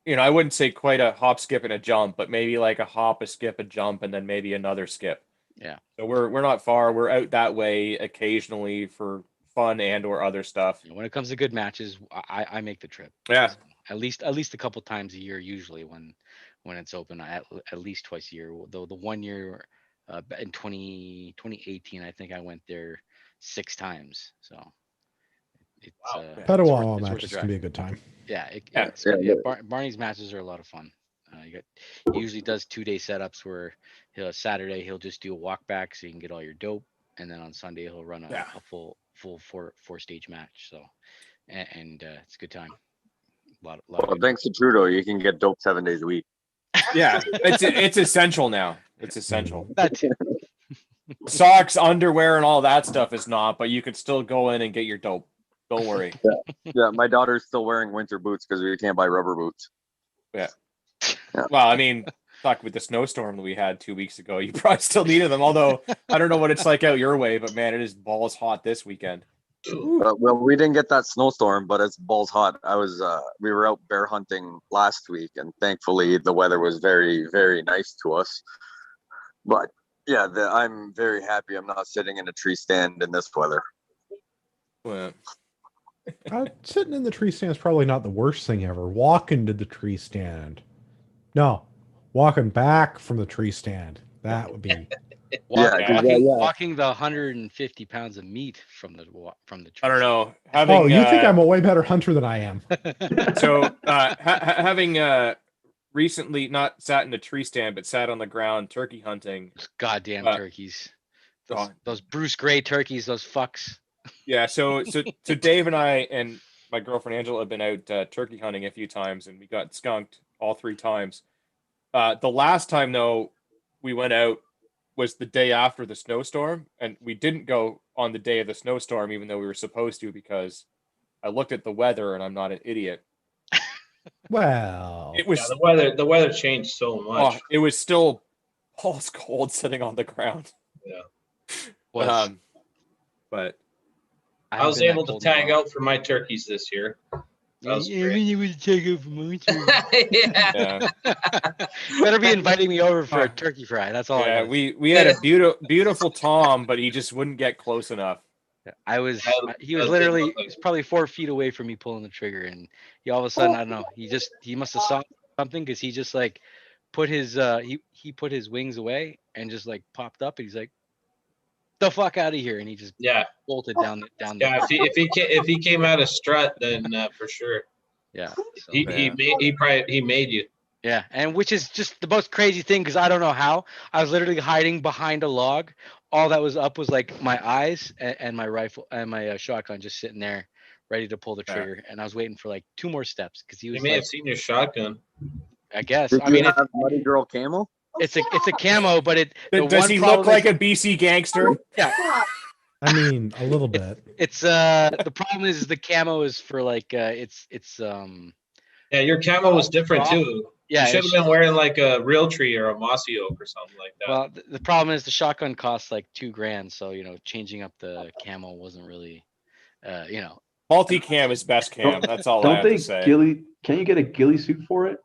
wouldn't say quite a hop, skip, and a jump, but maybe like a hop, a skip, a jump, and then maybe another skip. Yeah. So we're not far. We're out that way occasionally for fun and or other stuff. When it comes to good matches, I make the trip. Yeah. So at least a couple times a year, usually when it's open, at least twice a year. Though the 1 year in 2018, I think I went there 6 times. So it's Petawawa it's worth matches the can be drive. a good time. Yeah, Yeah. it's good. Yeah, Barney's matches are a lot of fun. He usually does 2-day setups where Saturday he'll just do a walk back so you can get all your dope, and then on Sunday he'll run a full 4-stage match. So and it's a good time. A lot Well, of good thanks to Trudeau, you can get dope 7 days a week. Yeah, it's essential now. It's essential. that too. Socks, underwear, and all that stuff is not, but you can still go in and get your dope. Don't worry. Yeah, my daughter's still wearing winter boots because we can't buy rubber boots. Yeah. Well, I mean, fuck, with the snowstorm that we had 2 weeks ago, you probably still needed them. Although I don't know what it's like out your way, but man, it is balls hot this weekend. Well, we didn't get that snowstorm, but it's balls hot. We were out bear hunting last week, and thankfully the weather was very, very nice to us. But yeah, I'm very happy I'm not sitting in a tree stand in this weather. Well, Sitting in the tree stand is probably not the worst thing ever. Walking to the tree stand. No, walking back from the tree stand. That would be. Walking the 150 pounds of meat from the tree. I don't know. You think I'm a way better hunter than I am? So having recently not sat in a tree stand, but sat on the ground turkey hunting. Goddamn turkeys. Those Bruce Gray turkeys, those fucks. Yeah, so Dave and I and my girlfriend Angela have been out turkey hunting a few times, and we got skunked all 3 times. The last time though we went out was the day after the snowstorm, and we didn't go on the day of the snowstorm, even though we were supposed to, because I looked at the weather and I'm not an idiot. Well, it was the weather changed so much. It was still balls cold sitting on the ground. Yeah. But I was able to tag out for my turkeys this year. You would take it from me too. Yeah. Better be inviting me over for a turkey fry. That's all. Yeah, we had a beautiful Tom, but he just wouldn't get close enough. He was probably 4 feet away from me pulling the trigger, and he all of a sudden, I don't know, he must have saw something, because he just like put his he put his wings away and just like popped up, and he's like, the fuck out of here, and he just bolted down. Yeah, if he came out of strut, then for sure. Yeah, so, he made you. Yeah, and which is just the most crazy thing, because I don't know how. I was literally hiding behind a log. All that was up was like my eyes and my rifle and my shotgun just sitting there, ready to pull the trigger. And I was waiting for like 2 more steps, because he was. He may have seen your shotgun. I guess. Did you have Muddy Girl camo? It's a camo, but does he look like a BC gangster? Yeah. I mean, a little bit. It's the problem is the camo is for like it's Yeah, your camo was different too. Yeah, you should have been wearing like a real tree or a mossy oak or something like that. Well, the problem is the shotgun costs like $2,000, so changing up the camo wasn't really, Multi-cam is best cam. That's all I have to say. Can you get a ghillie suit for it?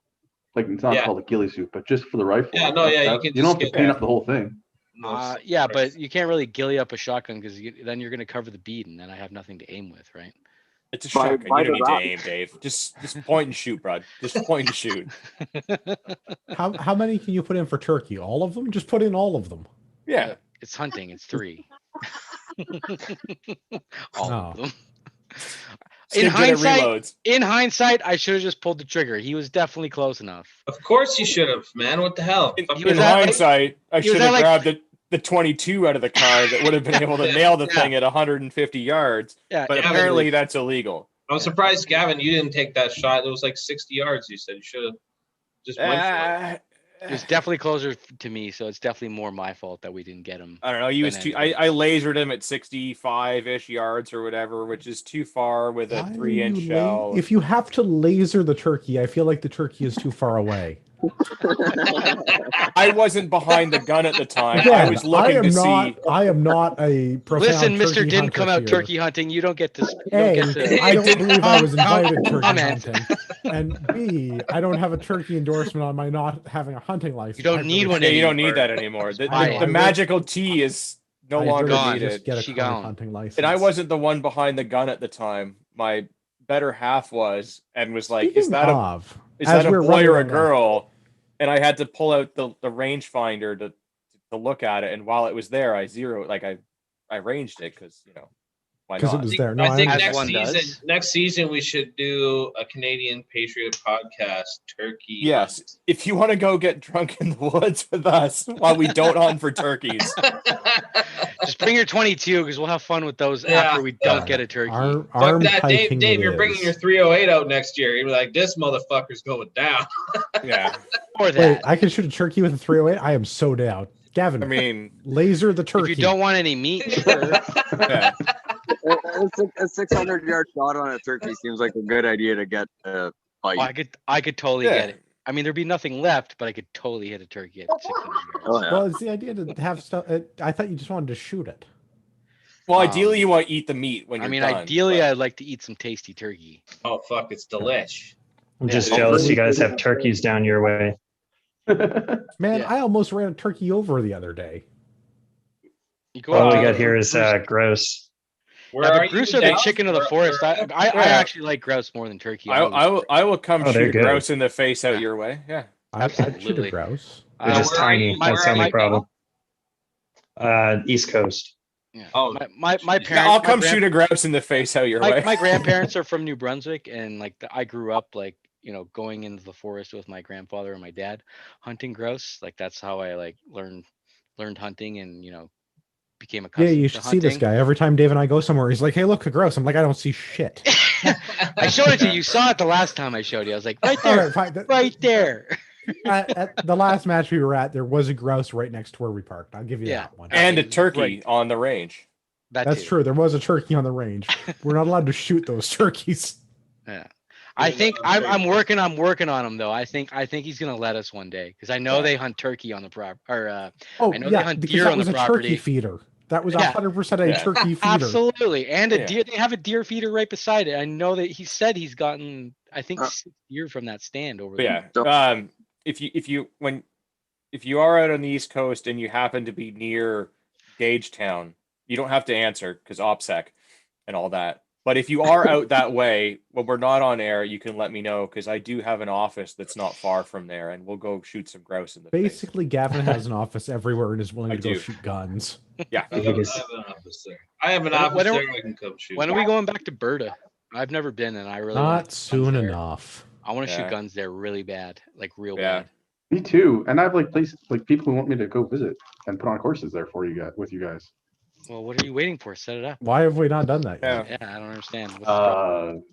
Like, it's not called a ghillie suit, but just for the rifle. Yeah, no, yeah, you don't have to paint up the whole thing. Yeah, but you can't really ghillie up a shotgun, because then you're going to cover the bead, and then I have nothing to aim with, right? It's a By- shotgun. by You don't the need to rock. aim, Dave. Just point and shoot, bud. Just point and shoot. How many can you put in for turkey? All of them? Just put in all of them. Yeah. It's hunting. It's 3. All No. of them. Still good at hindsight- reloads. In hindsight, I should have just pulled the trigger. He was definitely close enough. Of course you should have, man. What the hell? In, He was in at, like- hindsight, I he was should at, have like- grabbed the 22 out of the car that would have been able to nail the Yeah. thing at 150 yards. Yeah, But Yeah, apparently like- that's illegal. I'm surprised, Gavin, you didn't take that shot. It was like 60 yards. You said you should have just went for it. it was definitely closer to me, so it's definitely more my fault that we didn't get him. I don't know. He was than too. anybody. I lasered him at 65-ish yards or whatever, which is too far with a Why are 3-inch you shell. If you have to laser the turkey, I feel like the turkey is too far away. I wasn't behind the gun at the time. I Again, was looking to see. I am not a profound Listen, Mr. turkey Didn't come hunter out here. turkey hunting. You don't get to. You A, don't get to I don't believe I was invited turkey comment. hunting. And B, I don't have a turkey endorsement on my not having a hunting license. You don't I need really one Yeah, you don't anymore. need that anymore. The, I the, know, the I magical T is no I'd longer really gone. needed. just get a She current gone. hunting license. And I wasn't the one behind the gun at the time. My better half was, and was like, "Is Speaking that of, is as that a we're boy or a running along- girl?" And I had to pull out the rangefinder to look at it. And while it was there, I ranged it because why Because it not? was there. No, I think As next one season, does. we should do a Canadian Patriot podcast, turkey. Yes, if you want to go get drunk in the woods with us while we don't hunt for turkeys. Just bring your 22 because we'll have fun with those Yeah. after we don't get a turkey. Arm Fuck that, hiking Dave. it You're bringing is. your 308 out next year. You're like, this motherfucker's going down. Yeah, Or Wait, that. I can shoot a turkey with a 308? I am so down. Gavin, I mean, laser the If turkey. you don't want any meat, sure. yeah. A 600-yard shot on a turkey seems like a good idea to get a bite. I could totally Yeah. get it. I mean, there'd be nothing left, but I could totally hit a turkey at 600 yards. Oh, yeah. Well, it's the idea to have stuff. I thought you just wanted to shoot it. Well, Um, ideally, you want to eat the meat when I you're mean, done. ideally, but- I'd like to eat some tasty turkey. Oh, fuck. It's delish. I'm Yeah, just dude. jealous you guys have turkeys down your way. Man, Yeah. I almost ran a turkey over the other day. You go All up we to got here is Bruce- grouse. Where Yeah, are but you Bruce are the now? chicken of the Where- forest. I Yeah. actually like grouse more than turkey. I will come Oh, they're shoot good. grouse in the face out your way. Yeah. I'd shoot a Absolutely. grouse. They're just where are tiny. you- That's where the are only you problem. East Coast. Yeah. Oh, my parents. Yeah, I'll my come grand- shoot a grouse in the face out your way. My grandparents are from New Brunswick, and like I grew up like going into the forest with my grandfather and my dad hunting grouse. Like that's how I like learned hunting and became Yeah, accustomed you to should see this hunting. guy. Every time Dave and I go somewhere, he's like, "Hey, look, a grouse." I'm like, "I don't see shit." I showed it to you. You saw it the last time I showed you. I was like, right All there, right, fine. That- right there. at the last match we were at, there was a grouse right next to where we parked. I'll give you Yeah. that one. And a Right. turkey on the range. That's too. true. There was a turkey on the range. We're not allowed to shoot those turkeys. Yeah. I think I'm working on him though. I think he's gonna let us one day because I know they hunt turkey on the prop or Oh, I know they yeah, hunt because deer that on was the a property. turkey feeder. That was Yeah. 100% a Yeah. turkey feeder. Absolutely, and a Yeah. deer. They have a deer feeder right beside it. I know that he said he's gotten I think 6 deer from that stand over But there. yeah. If you are out on the East Coast and you happen to be near Gagetown, you don't have to answer because OPSEC and all that. But if you are out that way, when we're not on air, you can let me know because I do have an office that's not far from there, and we'll go shoot some grouse in the face. Basically, Gavin has an office everywhere and is willing I to go do. shoot guns. Yeah. I have an office there. I have an When- office when are- there. I can come shoot. When are we going back to Berta? I've never been, and I really wanna Not shoot guns soon there. enough. I want to Yeah. shoot guns there really bad, like real Yeah. bad. Me too. And I have like places like people who want me to go visit and put on courses there for you guys with you guys. Well, what are you waiting for? Set it up. Why have we not done that yet? Yeah. Yeah, I don't understand. What's the problem?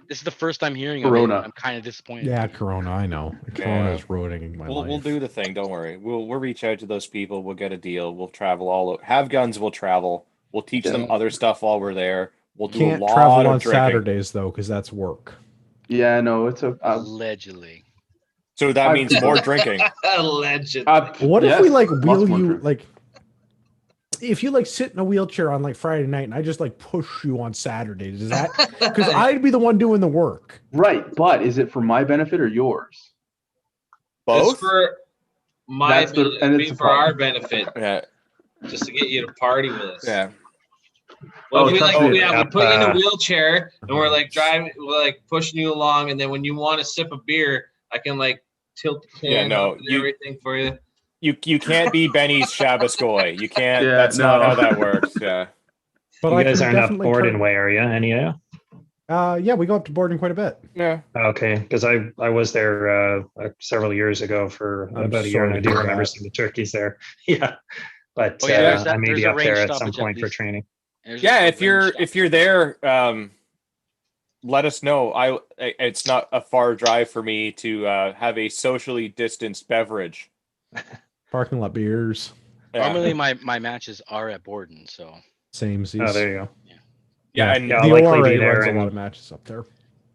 This is the first I'm hearing of Corona. it. I'm kind of disappointed. Yeah, Corona. I know. Corona is ruining my life. We'll do the thing. Don't worry. We'll reach out to those people. We'll get a deal. We'll travel all over. Have guns. We'll travel. We'll teach them other stuff while we're there. We'll do Can't a lot travel of on drinking. Saturdays though, because that's work. Yeah, no, it's a. Allegedly. So that I've- means more drinking. Allegedly. What if yes, we like lots wheel more you drink. like? If you like sit in a wheelchair on like Friday night and I just like push you on Saturdays, is that because I'd be the one doing the work? Right, but is it for my benefit or yours? Both. It's for my That's the- and it's for a problem. our benefit, Yeah. just to get you to party with us. Yeah. Well, Oh, we trust like me. we put you in a Up, wheelchair and we're like driving, we're like pushing you along, and then when you want to sip a beer, I can like tilt the can Yeah, no, up and everything for you. You can't be Benny's Shabaskoy. You can't. Yeah, That's not no. how that works. Yeah. But You I guys can aren't up definitely Borden way, are you? Any of you? Yeah, we go up to Borden quite a bit. Yeah. Okay, because I was there several years ago for I'm about a year, and sorry I to do hear remember that. seeing the turkeys there. Yeah, but Oh, yeah, there's I may there's be a up range there at some stoppage at point for least. training. Yeah, a if you're range there, let us know. It's not a far drive for me to have a socially distanced beverage. Parking lot beers. Yeah. Normally, my matches are at Borden, so Same. Oh, there you go. Yeah, and Yeah, the I'll likely ORA be there runs a and- lot of matches up there.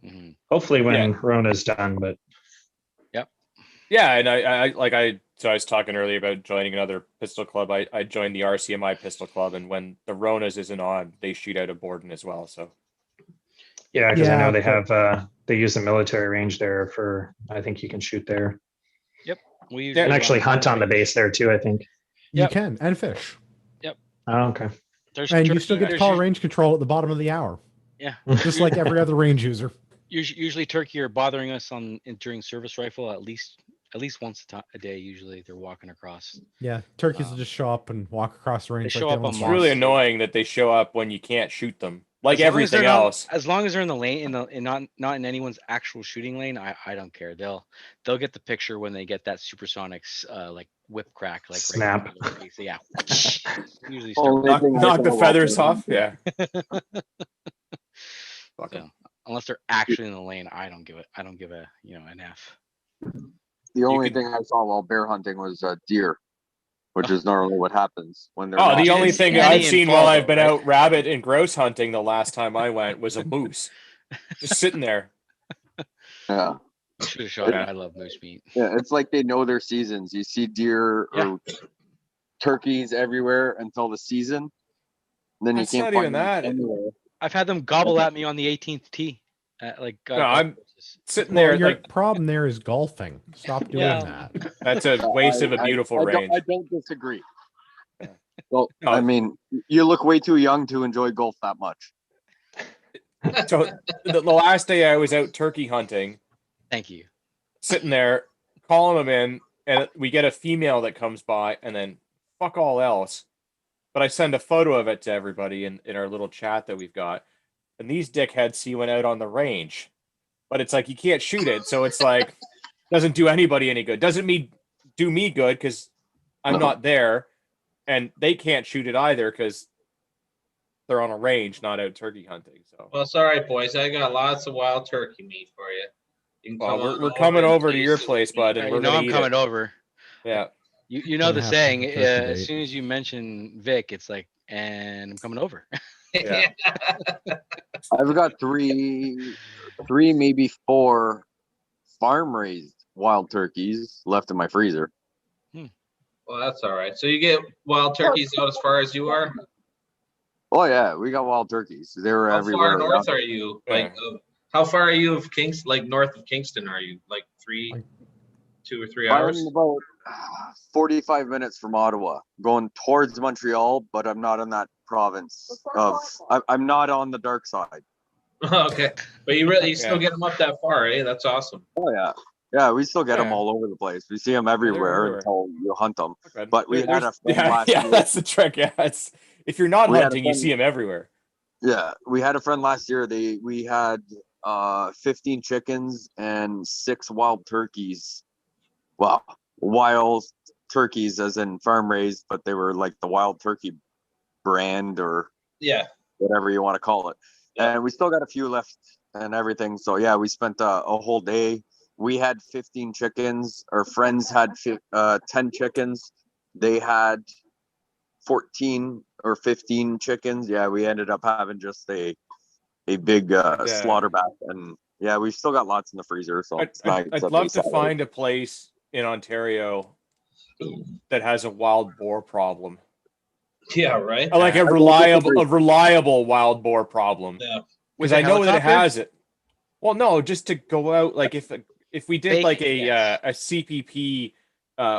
mhm. Hopefully when Yeah. Rona's done, but yeah, and I was talking earlier about joining another pistol club. I joined the RCMI pistol club, and when the Ronas isn't on, they shoot out of Borden as well. So yeah, because I know Yeah, they have they use the military range there for. I think you can shoot there. We You usually can actually run hunt on the range. base there too, I think. You Yep. can, and fish. Oh, okay. There's And you turkey- still get to there's call usu- range control at the bottom of the hour, Yeah, just like every other range user. usually turkey are bothering us during service rifle at least once a day. Usually they're walking across. Yeah, turkeys will just show up and walk across the range. show like up they on own it's slots. really Moss. annoying that they show up when you can't shoot them, like As long as they're everything not- else. As long as they're in the lane, not in anyone's actual shooting lane, I don't care. They'll get the picture when they get that supersonics like whip crack like Snap. right in the face. Yeah. Usually start Only thing I Knock saw the while feathers playing- off. Yeah. Fuck 'em. So, unless they're actually in the lane, I don't give a an F. The only could- thing I saw while bear hunting was deer, which is normally what happens when they're. Oh, not the It's only just thing any I've seen while infallo, I've been right? out rabbit and grouse hunting the last time I went was a moose, just sitting there. Yeah, Should have shot. I love moose meat. yeah, it's like they know their seasons. You see deer Yeah. or turkeys everywhere until the season. Then That's you can't not find even them that. anywhere. I've had them gobble at me on the 18th tee. No, I'm sitting Well, there your like problem there is golfing. Stop doing Yeah. that. that's a waste of a beautiful range. I don't disagree. Well, No. I mean, you look way too young to enjoy golf that much. So the last day I was out turkey hunting, Thank you. sitting there calling them in, and we get a female that comes by, and then fuck all else. But I send a photo of it to everybody in our little chat that we've got, and these dickheads see one out on the range, but it's like you can't shoot it, so it's like doesn't do anybody any good. Doesn't do me good because I'm not there, and they can't shoot it either because they're on a range, not out turkey hunting. So Well, it's all right, boys. I got lots of wild turkey meat for you. You can well, come on we're coming and over to taste your it place, with me. bud, and Yeah, we're you know gonna I'm eat coming it. over. Yeah. You know Gonna the have to saying. have a turkey As date. soon as you mention Vic, it's like, and I'm coming over. Yeah. I've got three, maybe four farm raised wild turkeys left in my freezer. Well, that's all right. So you get wild turkeys out as far as you are? Oh yeah, we got wild turkeys. They were How everywhere. far north around. are you? Yeah. Like, how far are you of Kingston? Like north of Kingston, are you? Like Like- 2 or 3 hours? I'm about 45 minutes from Ottawa, going towards Montreal, but I'm not in that province of. I'm not on the dark side. Okay, but you still Yeah. get them up that far, eh? That's awesome. Oh yeah, yeah. We still get them Yeah. all over the place. We see them everywhere everywhere. until you hunt them. Okay. But we had a friend yeah, last yeah, year. that's the trick. Yeah, it's if you're not We had a hunting, you friend- see them everywhere. Yeah, we had a friend last year. We had 15 chickens and 6 wild turkeys. Well, wild turkeys as in farm raised, but they were like the wild turkey brand or Yeah. whatever you want to call it. Yeah. And we still got a few left and everything. So yeah, we spent a whole day. We had 15 chickens. Our friends had 10 chickens. They had 14 or 15 chickens. Yeah, we ended up having just a big slaughter bath. And yeah, we've still got lots in the freezer. So it's nice. I'd love to find a place in Ontario that has a wild boar problem. Yeah, right. Like a reliable wild boar problem. Yeah. Because With a I know that it helicopter? has it. Well, no, just to go out like if we did Bake like it, yes. a CPP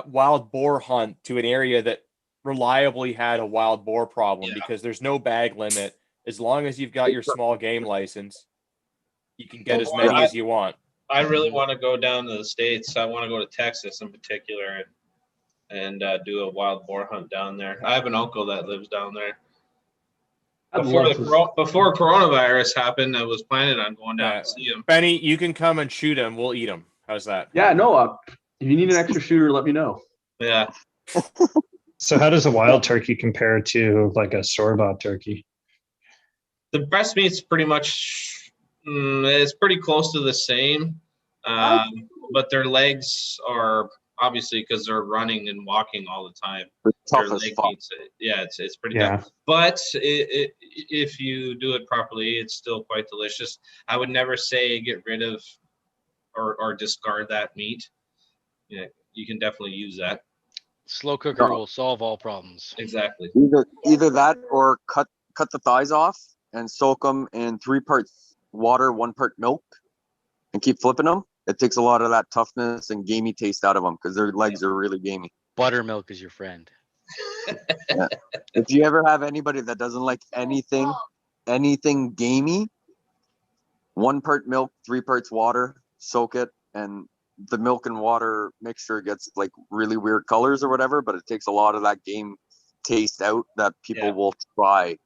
wild boar hunt to an area that reliably had a wild boar problem Yeah. because there's no bag limit. as long as you've got your small game license, you can get Well, as many as you want. I really want to go down to the States. I want to go to Texas in particular and do a wild boar hunt down there. I have an uncle that lives down there. I'd Before love to- before coronavirus happened, I was planning on going down Yeah. to see him. Benny, you can come and shoot him. We'll eat him. How's that? Yeah, no. If you need an extra shooter, let me know. Yeah. So how does a wild turkey compare to like a store-bought turkey? The breast meat's pretty much it's pretty close to the same, but their legs are obviously because they're running and walking all the time. It's Their tough as leg fuck. meat's, yeah, it's pretty Yeah. tough. But if you do it properly, it's still quite delicious. I would never say get rid of or discard that meat. Yeah, you can definitely use that. Slow cooker will solve all problems. Exactly. Either that or cut the thighs off and soak them in 3 parts water, 1 part milk, and keep flipping them. It takes a lot of that toughness and gamey taste out of them because their legs are really gamey. Buttermilk is your friend. Yeah. If you ever have anybody that doesn't like anything gamey, 1 part milk, 3 parts water, soak it, and the milk and water mixture gets like really weird colors or whatever, but it takes a lot of that game taste out that people will try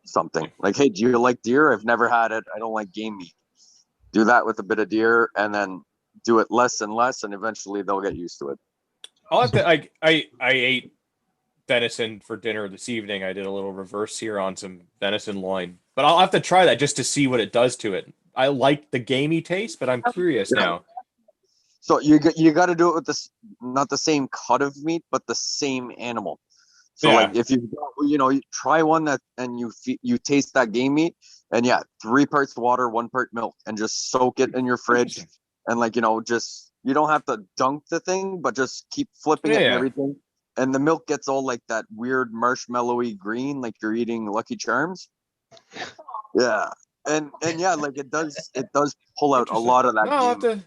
something. Like, hey, do you like deer? I've never had it. I don't like game meat. Do that with a bit of deer and then do it less and less, and eventually they'll get used to it. I'll have to, I ate venison for dinner this evening. I did a little reverse here on some venison loin, but I'll have to try that just to see what it does to it. I like the gamey taste, but I'm curious now. So you got to do it with this, not the same cut of meat, but the same animal. So Yeah. like if you try one that and you taste that game meat, and 3 parts water, 1 part milk, and just soak it in your fridge, and just you don't have to dunk the thing, but just keep flipping it and everything. And the milk gets all like that weird marshmallowy green, like you're eating Lucky Charms. Yeah, and like it does pull out a lot of that. No,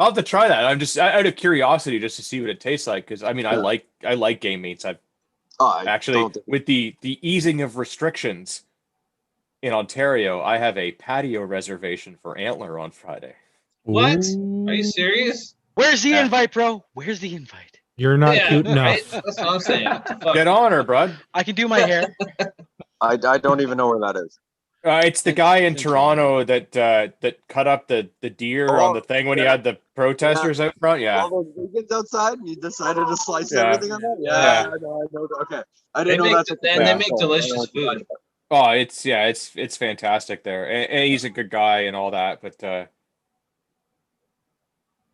I'll have to try that. I'm just out of curiosity just to see what it tastes like, because I mean I like game meats. With the easing of restrictions in Ontario, I have a patio reservation for antler on Friday. What? Are you serious? Where's the invite, bro? Where's the invite? You're not cute enough. Right? That's what I'm saying. What the fuck? Get on her, bud. I can do my hair. I don't even know where that is. It's the guy in Toronto that cut up the deer on the thing when he had the protesters out front. Yeah. All those vegans outside, and you decided to slice Yeah. everything on that. Yeah. I know. Okay, I didn't know that's. And they make delicious food. Oh, it's fantastic there, and he's a good guy and all that. But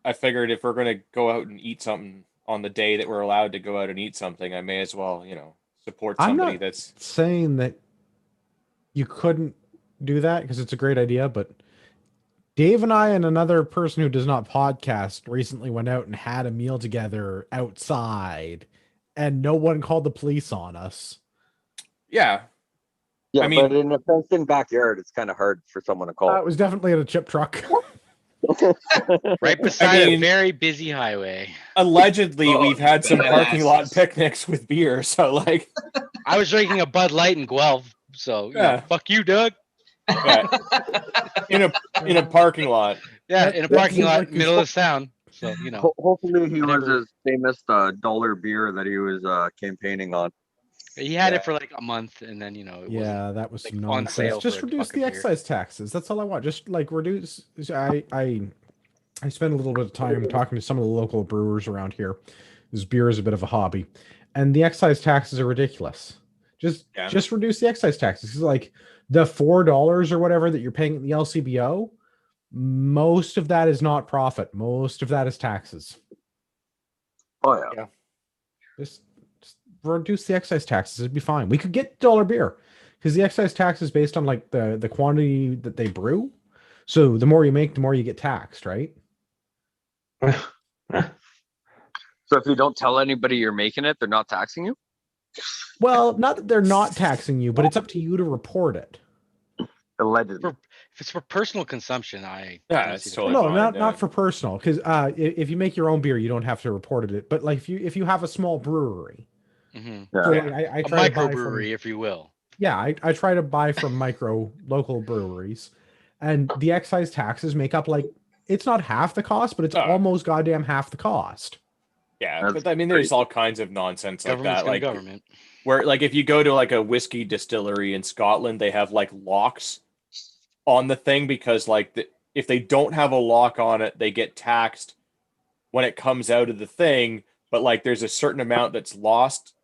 I figured if we're gonna go out and eat something on the day that we're allowed to go out and eat something, I may as well, support somebody I'm not that's saying that you couldn't do that because it's a great idea, but Dave and I and another person who does not podcast recently went out and had a meal together outside, and no one called the police on us. Yeah, Yeah, I mean- but in a fenced-in backyard, it's kind of hard for someone to call. It was definitely at a chip truck. Right beside a mean- very busy highway. allegedly Oh, we've had some badasses. parking lot picnics with beer. So like, I was drinking a Bud Light in Guelph, so Yeah. fuck you, Doug. yeah, in a parking lot. Yeah, in a parking lot, middle of town. So Hopefully, he was whatever. his famous dollar beer that he was campaigning on. he had it for like a month, and then it wasn't. Yeah, that was like, some on nonsense. sale Just for a reduce bucket the of beer. excise taxes. That's all I want. Just like reduce. I spend a little bit of time talking to some of the local brewers around here, because beer is a bit of a hobby, and the excise taxes are ridiculous. Just reduce the excise taxes. It's like the $4 or whatever that you're paying at the LCBO. Most of that is not profit. Most of that is taxes. Oh yeah. Just reduce the excise taxes. It'd be fine. We could get dollar beer because the excise tax is based on like the quantity that they brew. So the more you make, the more you get taxed, right? So if you don't tell anybody you're making it, they're not taxing you? Well, not that they're not taxing you, but it's up to you to report it. Allegedly. If it's for personal consumption, I Yeah, don't it's see the totally problem. No, fine, not for personal. Because if you make your own beer, you don't have to report it. But like if you have a small brewery, Mhm. so, Yeah. like, I A try to buy microbrewery, from, if you will. Yeah, I try to buy from local breweries, and the excise taxes make up like it's not half the cost, but it's Oh. almost goddamn half the cost. Yeah, That's but I mean, there's all kinds of nonsense like Government's that. gonna Like government. where, like, if you go to like a whiskey distillery in Scotland, they have like locks on the thing because if they don't have a lock on it, they get taxed when it comes out of the thing. But like, there's a certain amount that's lost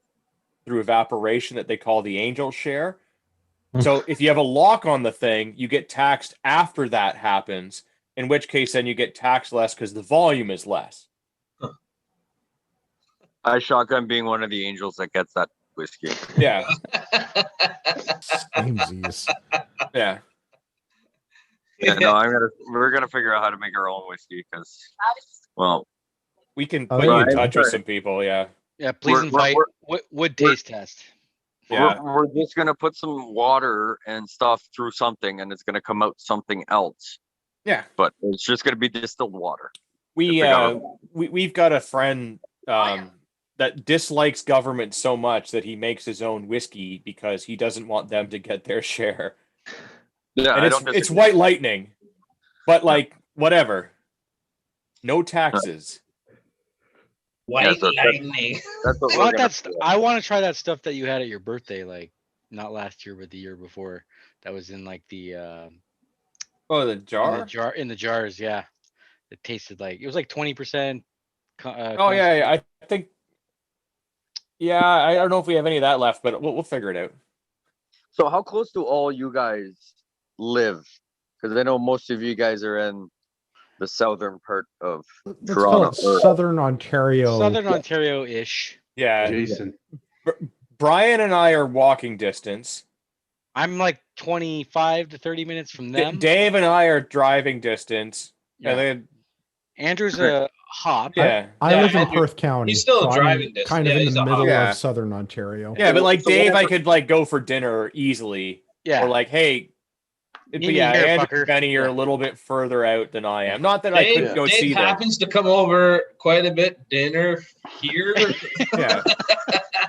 through evaporation that they call the angel share. So if you have a lock on the thing, you get taxed after that happens, in which case then you get taxed less because the volume is less. I shotgun being one of the angels that gets that whiskey. Yeah. Samesies. Yeah. Yeah, no, we're gonna figure out how to make our own whiskey because, well, We can Oh, put you in right. touch with some people. Yeah. Yeah, please We're- invite wood taste test. Yeah. we're just gonna put some water and stuff through something, and it's gonna come out something else. Yeah. But it's just gonna be distilled water. We've got a friend that dislikes government so much that he makes his own whiskey because he doesn't want them to get their share. Yeah, And I it's don't disagree. white lightning, but like whatever, no taxes. White so lightning. That's what I we're want gonna that. do. I want to try that stuff that you had at your birthday, like not last year, but the year before. That was in like the Oh, the in the jar. jar in the jars. Yeah, it tasted like it was like 20%. Oh yeah, I think. Yeah, I don't know if we have any of that left, but we'll figure it out. So how close do all you guys live? Because I know most of you guys are in the southern part of Let's call it Toronto. Southern Ontario. Southern Ontario-ish. Yeah, Jason. Brian and I are walking distance. I'm like 25 to 30 minutes from them. Dave and I are driving distance, Yeah. and then Andrew's a hop. yeah, I Yeah, live in Andrew- Perth County. he's still so I'm driving distance. kind of Yeah, in he's the a middle hop. Yeah. of Southern Ontario. yeah. But like So Dave, I whenever- could like go for dinner easily. Yeah. Or like, hey, but Meet me yeah, here, Andrew fucker. and Benny are Yeah. a little bit further out than I am. Not that I couldn't go Dave see them. happens to come over quite a bit dinner here. Yeah,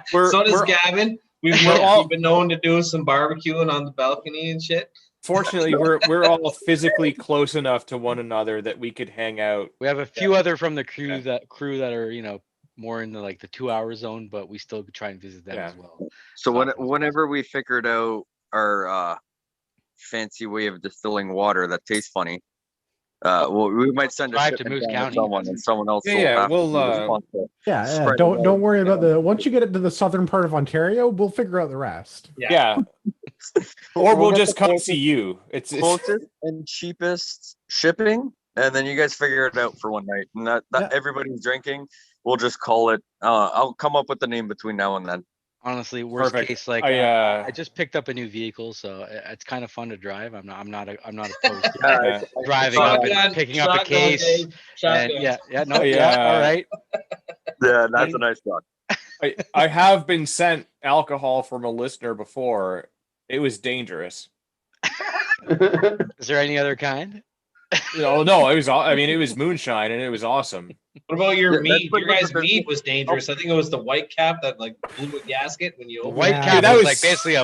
So does we're Gavin. We've been known to do some barbecuing on the balcony and shit. fortunately we're all physically close enough to one another that we could hang out. We have a few other from the crew Yeah. that are more in the like the 2-hour zone, but we still try and visit them as well. So whenever we figured out our fancy way of distilling water that tastes funny, well, we might send a Drive to shipment Moose down to County. someone, and someone else Yeah, will yeah, have to we'll, be responsible. Yeah, Spread it don't out. worry about once you get it to the southern part of Ontario, we'll figure out the rest. Yeah. Or we'll get just the come closest- see you. It's closest and cheapest shipping, and then you guys figure it out for one night. And that Yeah. everybody's drinking, we'll just call it. I'll come up with the name between now and then. Honestly, worst Perfect. case, like I just picked up a new vehicle, so it's kind of fun to drive. I'm not opposed to Yeah. driving up Shotgun, and picking up a shotgun, case. Dave, And shotgun. all right. Yeah, that's a nice dog. I have been sent alcohol from a listener before. It was dangerous. Is there any other kind? No, it was. I mean, it was moonshine, and it was awesome. What about your Yeah, meat? that's Your guys' what- meat was dangerous. I think it was the white cap that like blew a gasket when you The opened white Yeah. cap Dude, that was was- like basically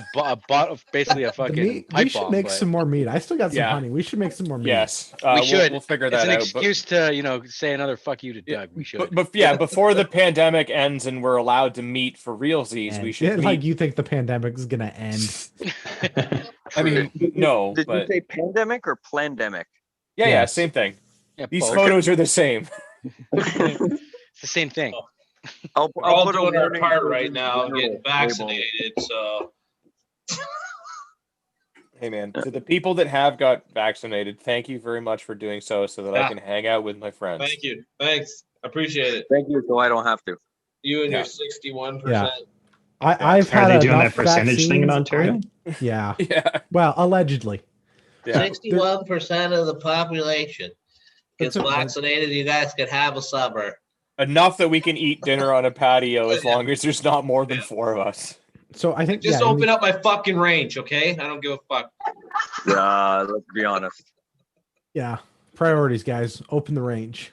basically a The fucking meat, pipe we should bomb. make but some more meat. I still got some Yeah. honey. We should make some more meat. Yes, We should. We'll figure It's that an out. excuse to say another fuck you to Yeah, Doug. We should. But yeah, before the pandemic ends and we're allowed to meet for realsies, And we should like meet. you think the pandemic is gonna end. I mean, no, Did but you say pandemic or plandemic? yeah, Yes. same thing. Yeah, These both. photos are the same. It's the same thing. I'll We're all put a doing our warning part for right the now, general getting label. vaccinated. So Hey man, to the people that have got vaccinated, thank you very much for doing so that I Yeah. can hang out with my friends. thank you, thanks, appreciate it. Thank you, so I don't have to. You and Yeah. your 61%. I've Are had they doing enough that percentage thing in vaccines. Ontario? Yeah. Yeah, Well, allegedly. yeah. 61% of the population gets That's a- vaccinated. You guys could have a summer. Enough that we can eat dinner on a patio as long as there's not more than 4 of us. So I think Just yeah, open up my fucking range, okay? I don't give a fuck. Yeah, let's be honest. Yeah. Priorities, guys. Open the range.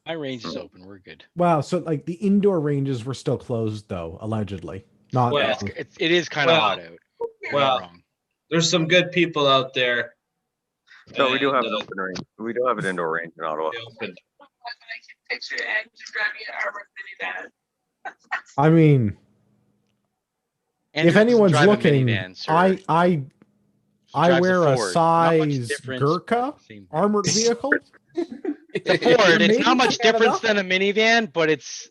My range is open. We're good. Wow. So like the indoor ranges were still closed though, allegedly. Not Well, It is kind of Well, hot out. You're Well, not wrong. there's some good people out there. No, we do have and, an open range. We do have an indoor range in Ottawa. they opened. I mean, Andrew if doesn't anyone's drive a looking, minivan, sir. I He I drives wear a Ford. Not much size difference, Gurkha but same thing. armored vehicle. It's a Ford. It's Made not in much difference Canada? than a minivan, but it's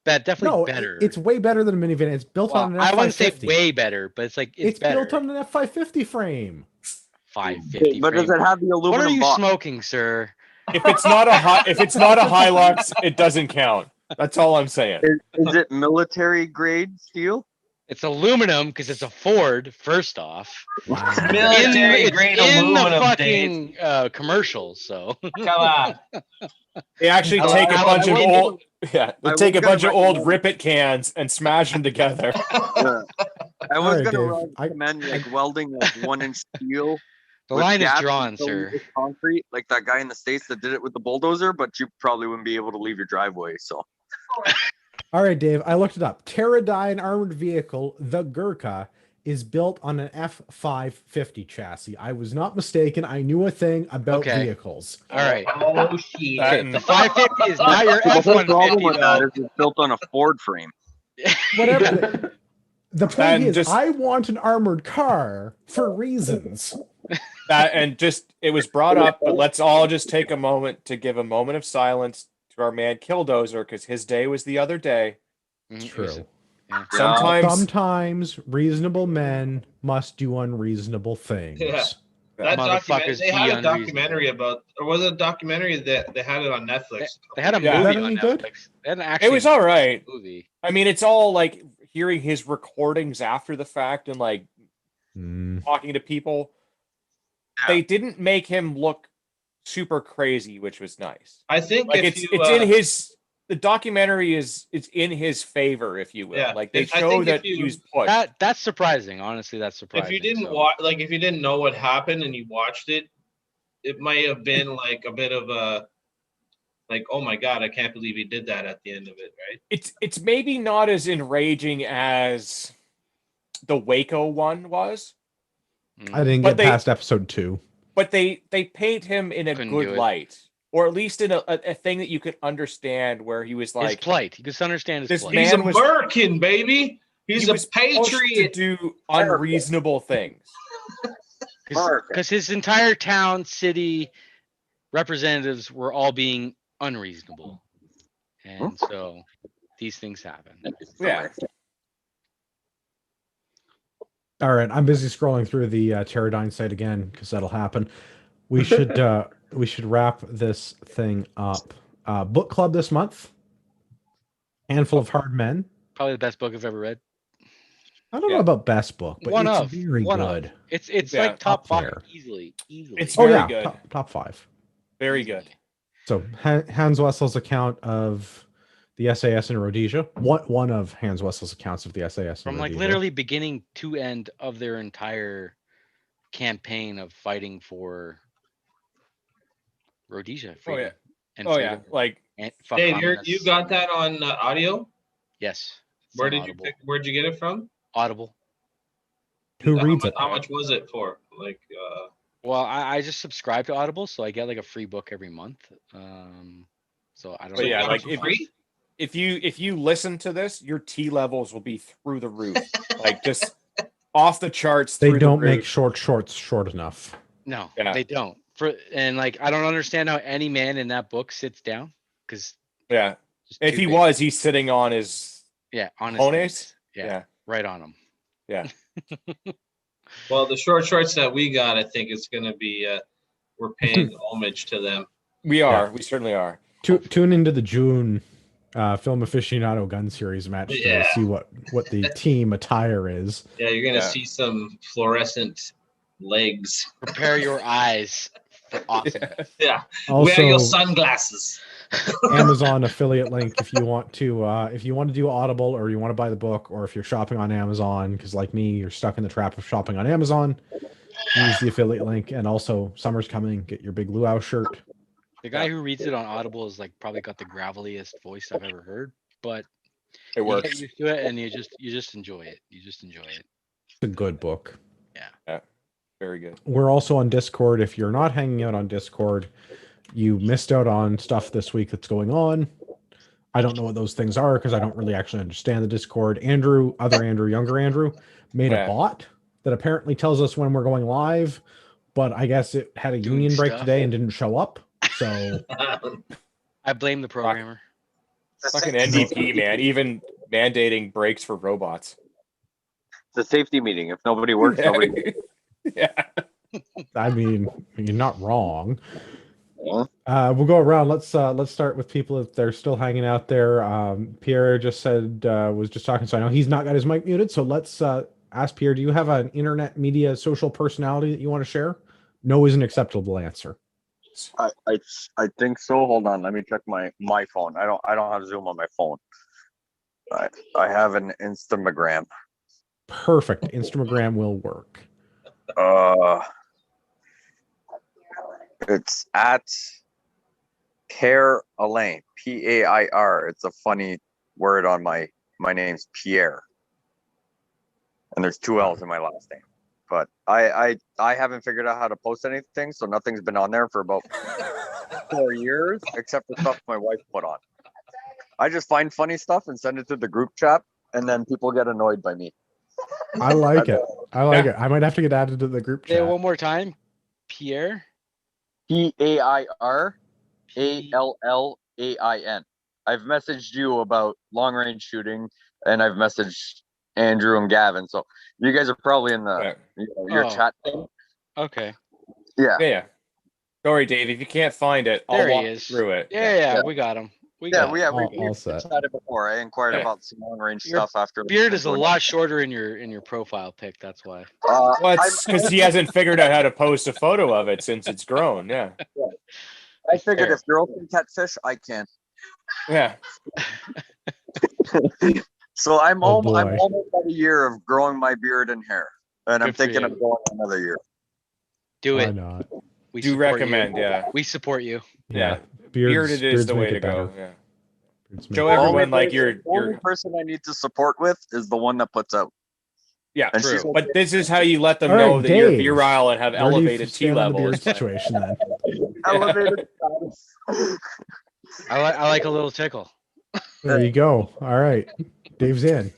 definitely No, better. it's way better than a minivan. It's built well, on an I wouldn't say F550. way better, but it's like it's better. built on an F550 frame. 550 But does frame. it have the What are aluminum you box? smoking, sir? If it's not a Hilux, it doesn't count. That's all I'm saying. Is it military grade steel? It's aluminum because it's a Ford. First off, Military it's grade in the aluminum, Dave. fucking commercial. So Come on. They actually Hello, take a hello, bunch of hello. old, yeah, they I take a was gonna bunch of old recommend- Rip It cans and smash them together. I All was right, gonna Dave. recommend like welding like 1-inch steel. the with line is gaps drawn, until sir. it's concrete, like that guy in the States that did it with the bulldozer, but you probably wouldn't be able to leave your driveway. So All right, Dave. I looked it up. Pterodyne armored vehicle, the Gurkha, is built on an F550 chassis. I was not mistaken. I knew a thing about Okay. vehicles. All right. Oh shit. That Okay, and- the 550 is not your the whole problem F150 with that though. is it's built on a Ford frame. Whatever. The point And is, just- I want an armored car for reasons. It was brought up, but let's all just take a moment to give a moment of silence to our man Killdozer, because his day was the other day. Mhm, it True. was- yeah. Sometimes reasonable men must do unreasonable things. Yeah. That documentary, Motherfuckers they be had a unreasonable. documentary about, or was it a documentary that they had it on Netflix? They had a Yeah. movie Is that on any good? Netflix. They had actually It was all right. movie. I mean, it's all like hearing his recordings after the fact and like talking to people. They didn't make him look super crazy, which was nice. I think Like if it's in his, the documentary is in his favor, if you will. Yeah. Like they I show think if that he you- was pushed. That's surprising. Honestly, that's surprising. if you didn't so. watch, like if you didn't know what happened and you watched it, it might have been like a bit of a, like, oh my god, I can't believe he did that at the end of it, right? It's maybe not as enraging as the Waco one was, I didn't But get they- past episode 2. but they paint him in a Couldn't good do it. light, or at least in a thing that you could understand, where he was His like, plight. You can understand his this plight. He's man was American, baby. He's he a was pushed to patriot. do unreasonable things. Because his entire town, city representatives were all being unreasonable, and so these things happen. Yeah. All right, I'm busy scrolling through the Pterodyne site again because that'll happen. We should wrap this thing up. Book club this month. Handful of Hard Men. Probably the best book I've ever read. I don't know about best book, but One it's of very one good. of. It's Yeah, like top up 5 there. easily. It's Oh very yeah, good. top 5. Very good. So Hans Wessel's account of the SAS in Rhodesia. One of Hans Wessel's accounts of the SAS in from like Rhodesia. literally beginning to end of their entire campaign of fighting for Rhodesia freedom. And Oh freedom yeah. Like and fuck Dave, you communists. got that on audio? Yes. It's Where on did Audible. where'd you get it from? Audible. Who How reads mu- it? How much was it for? Like, Well, I just subscribe to Audible, so I get like a free book every month. So I don't But know. yeah, you got like it for free? if you listen to this, your T levels will be through the roof. Like just off the charts. They through don't the make roof. shorts short enough. No, Yeah. they don't. And like I don't understand how any man in that book sits down because Yeah. If he was, he's sitting on his on his cojones. face. Yeah, Yeah. right on him. Yeah. Well, the short shorts that we got, I think it's going to be, we're paying homage to them. We are. Yeah. We certainly are. Tune into the June Film Aficionado Gun Series match Yeah. to see what the team attire is. Yeah, you're going to Yeah. see some fluorescent legs. Prepare your eyes for awesome. Yeah. Wear your Also, sunglasses. Amazon affiliate link if you want to do Audible, or you want to buy the book, or if you're shopping on Amazon, because like me, you're stuck in the trap of shopping on Amazon. Use the affiliate link, and also summer's coming. Get your big luau shirt. The guy who reads it on Audible is like probably got the graveliest voice I've ever heard, but It you get works. used to it and you just enjoy it. You just enjoy it. a good book. Very good. We're also on Discord. If you're not hanging out on Discord, you missed out on stuff this week that's going on. I don't know what those things are because I don't really actually understand the Discord. Andrew, younger Andrew, made a bot that apparently tells us when we're going live, but I guess it had a Doing union break stuff. today and didn't show up. So I blame the programmer. Fucking NDP, man. Even mandating breaks for robots. It's a safety meeting. If nobody works, nobody. Yeah. I mean, you're not wrong. Yeah. We'll go around. Let's start with people if they're still hanging out there. Pierre just said was just talking, so I know he's not got his mic muted. So let's ask Pierre. Do you have an internet media social personality that you want to share? No is an acceptable answer. I think so. Hold on, let me check my phone. I don't have Zoom on my phone. I have an Instagram. Perfect. Instagram will work. It's at Pierre Alain, Pair. It's a funny word on my name's Pierre, and there's 2 L's in my last name. But I haven't figured out how to post anything, so nothing's been on there for about 4 years, except for stuff my wife put on. I just find funny stuff and send it to the group chat, and then people get annoyed by me. I like it. I like it. I might have to get added to the group Say it chat. one more time. Pierre. Pair Allain. I've messaged you about long range shooting, and I've messaged Andrew and Gavin. So you guys are probably in the your chat thing. Okay. Yeah. Sorry, Dave. If you can't find it, I'll There he walk is. through it. Yeah, we got him. We all set. chatted before. I inquired about some long range Your stuff after. beard is a lot shorter in your profile pic. That's why. Well, it's because he hasn't figured out how to post a photo of it since it's grown. Yeah. I figured if girls can catfish, I can. Yeah. So I'm Oh, almost boy. at a year of growing my beard and hair, and I'm Good for thinking you. of going another year. Do Why it. not? We Do support recommend, you. yeah. We support you. Yeah. Beards, Bearded is beards the make way it to go. better. Yeah. Beards make Show it better. everyone like The only you're person I need to support with is the one that puts out. yeah, And true. she's okay. But this is how you let them All know right, that you're Dave. virile and have Where do you elevated T stand on the beard levels. situation then? Elevated status. I like a little tickle. There you go. All right, Dave's in.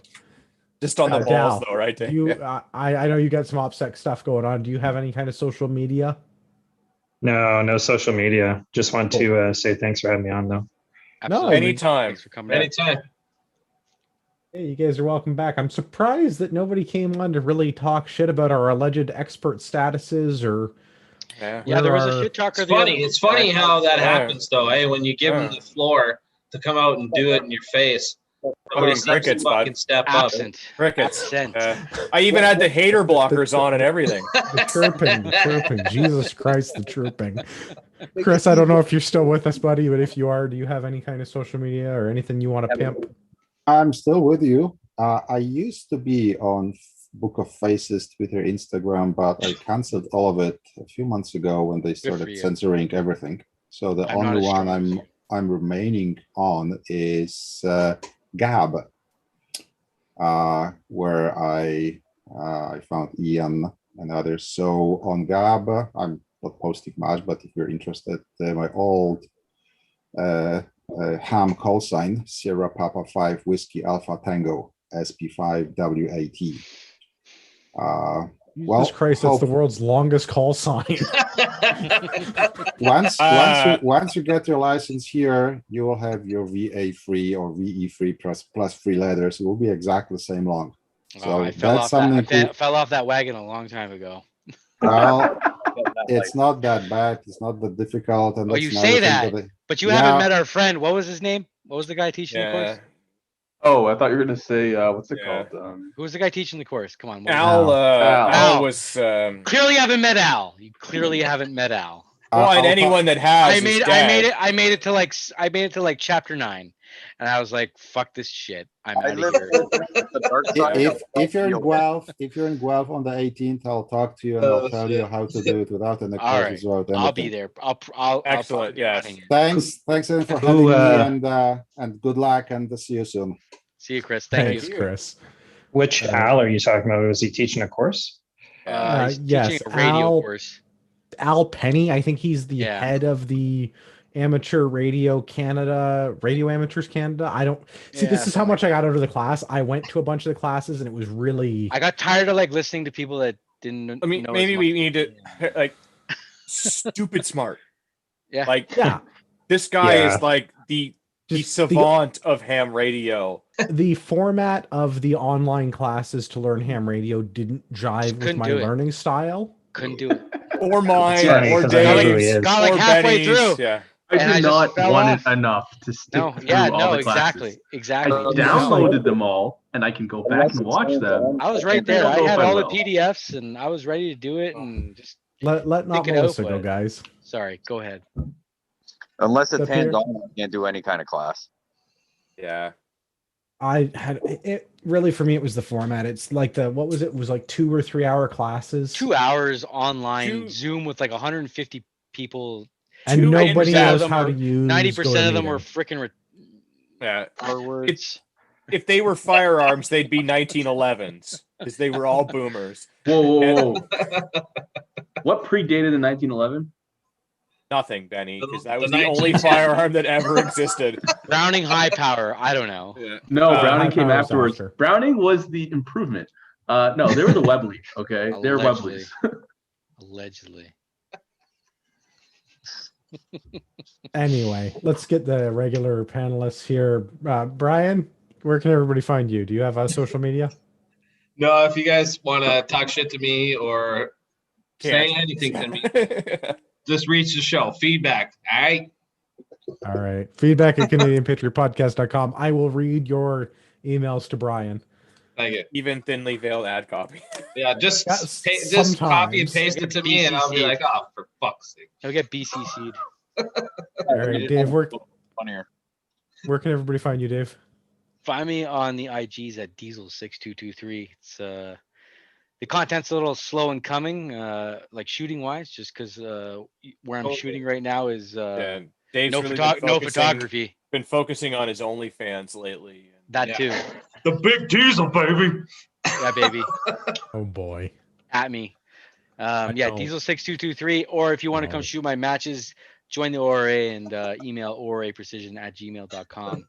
Just on the balls, Gal, though, right? Do Dave? you? Yeah. I know you got some OPSEC stuff going on. Do you have any kind of social media? No social media. Just want to say thanks for having me on, though. Absolutely. Anytime. Thanks for coming in. Anytime. Hey, you guys are welcome back. I'm surprised that nobody came on to really talk shit about our alleged expert statuses or. Yeah. Yeah, there was a Where shit talker. It's funny how that Yeah. happens, though. Eh? When you give them the floor to come out and do it in your face, nobody Fucking crickets, bud. fucking step up. Absent. Crickets. Absent. I even had the hater blockers on and everything. The chirping. Jesus Christ, the chirping. Chris, I don't know if you're still with us, buddy, but if you are, do you have any kind of social media or anything you want to pimp? I'm still with you. I used to be on Book of Faces, Twitter, Instagram, but I canceled all of it a few months ago when they for started you. censoring everything. So the I'm not only as one strong as you. I'm remaining on is Gab, where I found Ian and others. So on Gab, I'm not posting much, but if you're interested, my old ham call sign, Sierra Papa 5 Whiskey Alpha Tango SP5 WAT. Jesus Christ, that's the world's longest call sign. Once you get your license here, you will have your VA free or VE free plus free letters. It will be exactly the same long. So I fell that's off that. something. I fell off that wagon a long time ago. Well, it's not that bad. It's not that difficult. And Oh, that's you another say thing that, but you haven't met our friend. What was his name? What was the guy teaching the course? Oh, I thought you were gonna say what's it Yeah. called? Who was the guy teaching the course? Come on. what was Al, Al. Al was. Clearly haven't met Al. You clearly haven't met Al. Well, and anyone that has I made it to like chapter 9, and I was like, "Fuck this shit. I'm out of here." If you're in Guelph on the 18th, I'll talk to you and I'll tell you how to do it without any All courses right, or I'll be there. I'll excellent. Yes. Thanks again for having me and good luck and see you soon. See you, Chris. Thank Thanks, you. Chris. Which Al are you talking about? Was he teaching a course? He's yes, teaching a radio Al- course. Al Penny, I think he's the Yeah. head of the Amateur Radio Canada, Radio Amateurs Canada. I don't see. Yeah, This is how something much like I got out of the class. I went to a bunch of the classes, and it was really. I got tired of like listening to people that didn't. I mean, know as maybe we much. need to like stupid smart. Yeah. Like Yeah, this guy Yeah. is like the just savant of ham radio. the format of the online classes to learn ham radio didn't jive with couldn't my do it. learning style. Couldn't do it. Or mine, funny, or 'cause I know who he Dave's, is. Got like or halfway Benny's. through. Yeah. I And I did just not fell want off. it enough to stick No, through yeah, all no, the classes. exactly, exactly. I It's downloaded them all, and I can go back Unless and it's watch them. hands-on. I was I right there. don't I know if had I all the will. PDFs and I was ready to do it and just Let not Stick it out, Melissa go, but- guys. sorry. Go ahead. Unless it's Up here. hands-on, I can't do any kind of class. Yeah. I had it really for me. It was the format. It's like what was it? It was like 2 or 3 hour classes, 2 hours online Two- Zoom with like 150 people. and 2 nobody 90% of knows them how are- to use. 90% of them were GoToMeeting. freaking Yeah. words. If they were firearms, they'd be 1911s because they were all boomers. Whoa, whoa, whoa. What predated the 1911? Nothing, Benny, because that The was the only 1910. firearm that ever existed. Browning high power. I don't know. No, Uh, Browning high came power was afterwards. after. Browning was the improvement. No, they were the Webleys, okay? They're Allegedly. Webleys. Allegedly. Anyway, let's get the regular panelists here. Brian, where can everybody find you? Do you have a social media? No, if you guys want to talk shit to me or say Can't. anything to me, just reach the show. Feedback. All right. All right. Feedback at CanadianPatriotPodcast.com. I will read your emails to Brian. Thank you. Even thinly veiled ad copy. Yeah, just Yes, just copy and sometimes. paste it to me, and I'll be like, oh, for fuck's sake. I'll get BCC'd. All right, Dave, Funnier. where can everybody find you, Dave? Find me on the IGs at Diesel6223. It's the content's a little slow in coming, like shooting wise, just because where I'm shooting right now is Yeah, Dave's no really photography. been focusing on his OnlyFans lately. That Yeah. too. The big diesel, baby. Yeah, baby. Oh boy. At me. Yeah, know. Diesel6223. Or if you want to come No. shoot my matches, join the ORA and email oraprecision@gmail.com.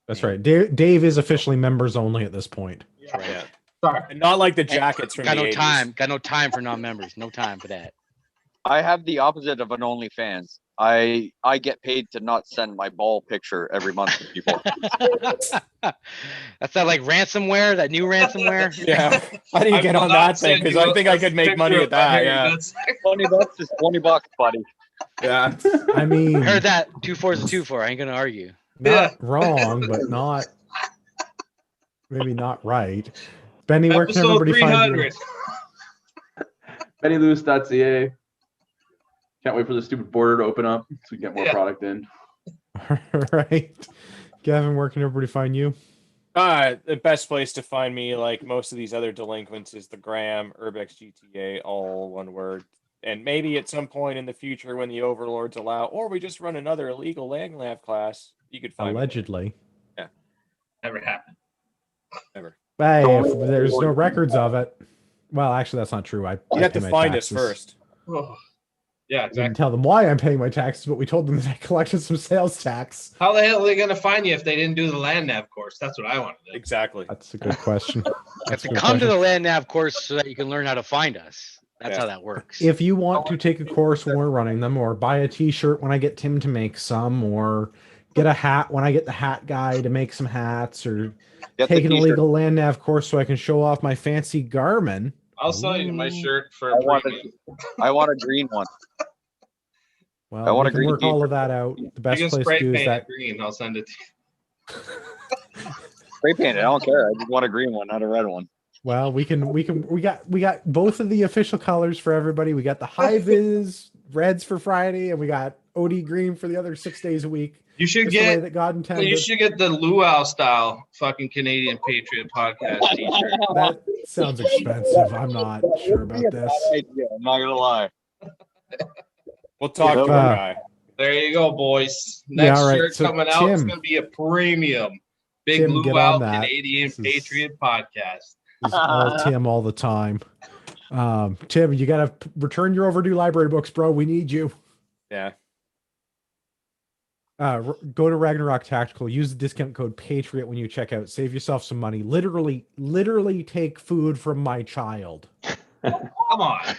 That's right. Dave is officially members only at this point. Yeah. Sorry. And not like the jackets from Got the no 80s. time. Got no time for non-members. No time for that. I have the opposite of an OnlyFans. I get paid to not send my ball picture every month to people. That's that like ransomware, that new ransomware. Yeah. How do you get on that thing? Because I think I could make money at that. Yeah. $20 is $20, buddy. Yeah. I mean, Heard that. 2 4 is a 2 4. I ain't gonna argue. not wrong, but not maybe not right. Benny, where can Episode everybody find you? 300. BennyLewis.ca. Can't wait for the stupid border to open up so we can get more Yeah. product in. All right. Gavin, where can everybody find you? The best place to find me, like most of these other delinquents, is the Gram, Urbex GTA, all one word. And maybe at some point in the future when the overlords allow, or we just run another illegal land lab class, you could find me. Allegedly. Never happened. Never. Hey, if there's no records of it. Well, actually, that's not true. I You have pay to my find us taxes. first. Oh. Yeah, I didn't exactly. tell them why I'm paying my taxes, but we told them that I collected some sales tax. How the hell are they going to find you if they didn't do the land nav course? That's what I want to do. Exactly. That's a good question. You have That's a to good come to question. the land nav course so that you can learn how to find us. That's Yeah. how that works. If you want to take a course when we're running them, or buy a t-shirt when I get Tim to make some, or get a hat when I get the hat guy to make some hats, or Get take the an t-shirt. illegal land nav course so I can show off my fancy Garmin. I'll sell you my shirt for I a want premium. I want a green one. Well, I want we a can green work all t-shirt. of that out. The You best can place spray to do is paint it that. green. I'll send it to you. Spray paint it. I don't care. I just want a green one, not a red one. Well, we got both of the official colors for everybody. We got the high vis reds for Friday, and we got OD green for the other 6 days a week. You should Just the way get that God intended. you should get the luau style fucking Canadian Patriot podcast t-shirt. That sounds expensive. I'm not sure about this. I'm not gonna lie. We'll talk to Uh, our guy. There you go, boys. Yeah, Next all right. shirt So, coming out is Tim. going to be a premium. Big Tim, get luau on that. Canadian This is- Patriot podcast. It's all Tim all the time. Tim, you gotta return your overdue library books, bro. We need you. Yeah. Go to Ragnarok Tactical. Use the discount code Patriot when you check out. Save yourself some money. Literally take food from my child. Come on.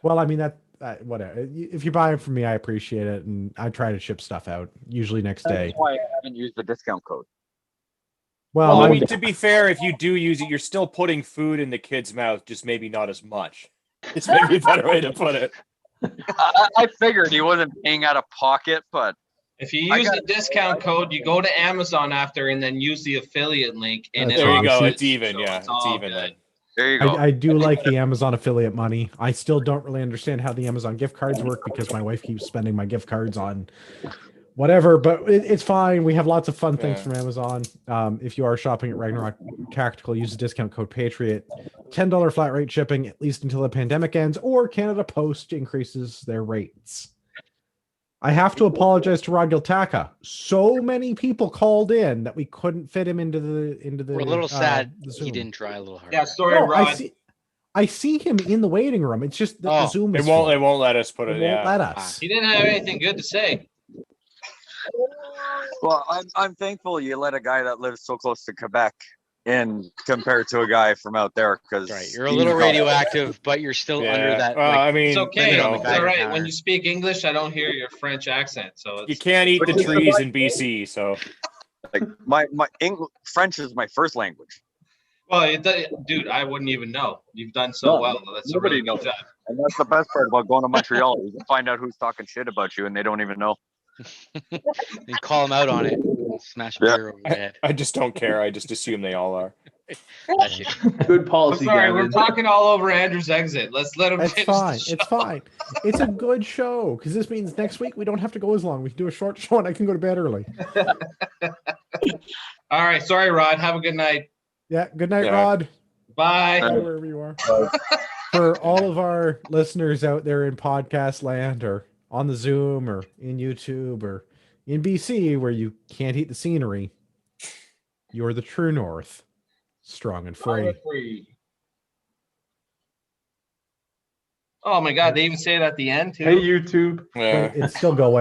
Well, I mean that whatever. If you buy it from me, I appreciate it, and I try to ship stuff out usually next day. That's why I haven't used the discount code. Well, I I'm mean, to be fair, if you do use it, you're still putting food in the kid's mouth, just maybe not as much. It's maybe a better way to put it. I figured he wasn't paying out of pocket, but If you use the discount code, you go to Amazon after and then use the affiliate link. And That's There you right. go. See- It's even. So Yeah, it's it's all even good. then. there you go. I do like the Amazon affiliate money. I still don't really understand how the Amazon gift cards work because my wife keeps spending my gift cards on whatever, but it's fine. We have lots of fun things Yeah. from Amazon. If you are shopping at Ragnarok Tactical, use the discount code Patriot. $10 flat rate shipping, at least until the pandemic ends, or Canada Post increases their rates. I have to apologize to Rod Giltaca. So many people called in that we couldn't fit him into the. We're a little sad the he Zoom. didn't try a little harder. Yeah, sorry, No, Rod. I see him in the waiting room. It's just that the Oh, Zoom It is won't. full. It won't let us put It it. won't Yeah. let us. He didn't have anything good to say. Well, I'm thankful you let a guy that lives so close to Quebec in compared to a guy from out there because Right. You're a little radioactive, but you're still under Yeah. that. Well, like, I mean, It's okay. you know, It's all right. When you speak English, I don't hear your French accent. So you it's, can't eat the Which is trees in BC, so like my French is my first language, well, dude, I wouldn't even know. You've done so No, well. That's a nobody really good knows. job. and that's the best part about going to Montreal. You can find out who's talking shit about you, and they don't even know. you call him out on it. Smash a Yeah. beer over the head. I just don't care. I just assume they all are. That's it. Good I'm policy, sorry, we're Gavin. talking all over Andrew's exit. Let's let him It's finish fine. the show. It's fine. It's a good show because this means next week we don't have to go as long. We can do a short show and I can go to bed early. All right, sorry, Rod. Have a good night. Yeah. Good night, Yeah. Rod. Bye. Bye, wherever you are. For all of our listeners out there in podcast land or on the Zoom or in YouTube or in BC where you can't eat the scenery, you're the true north, strong and free. Oh my God, they even say it at the end too. Hey, YouTube. Yeah. But it's still going.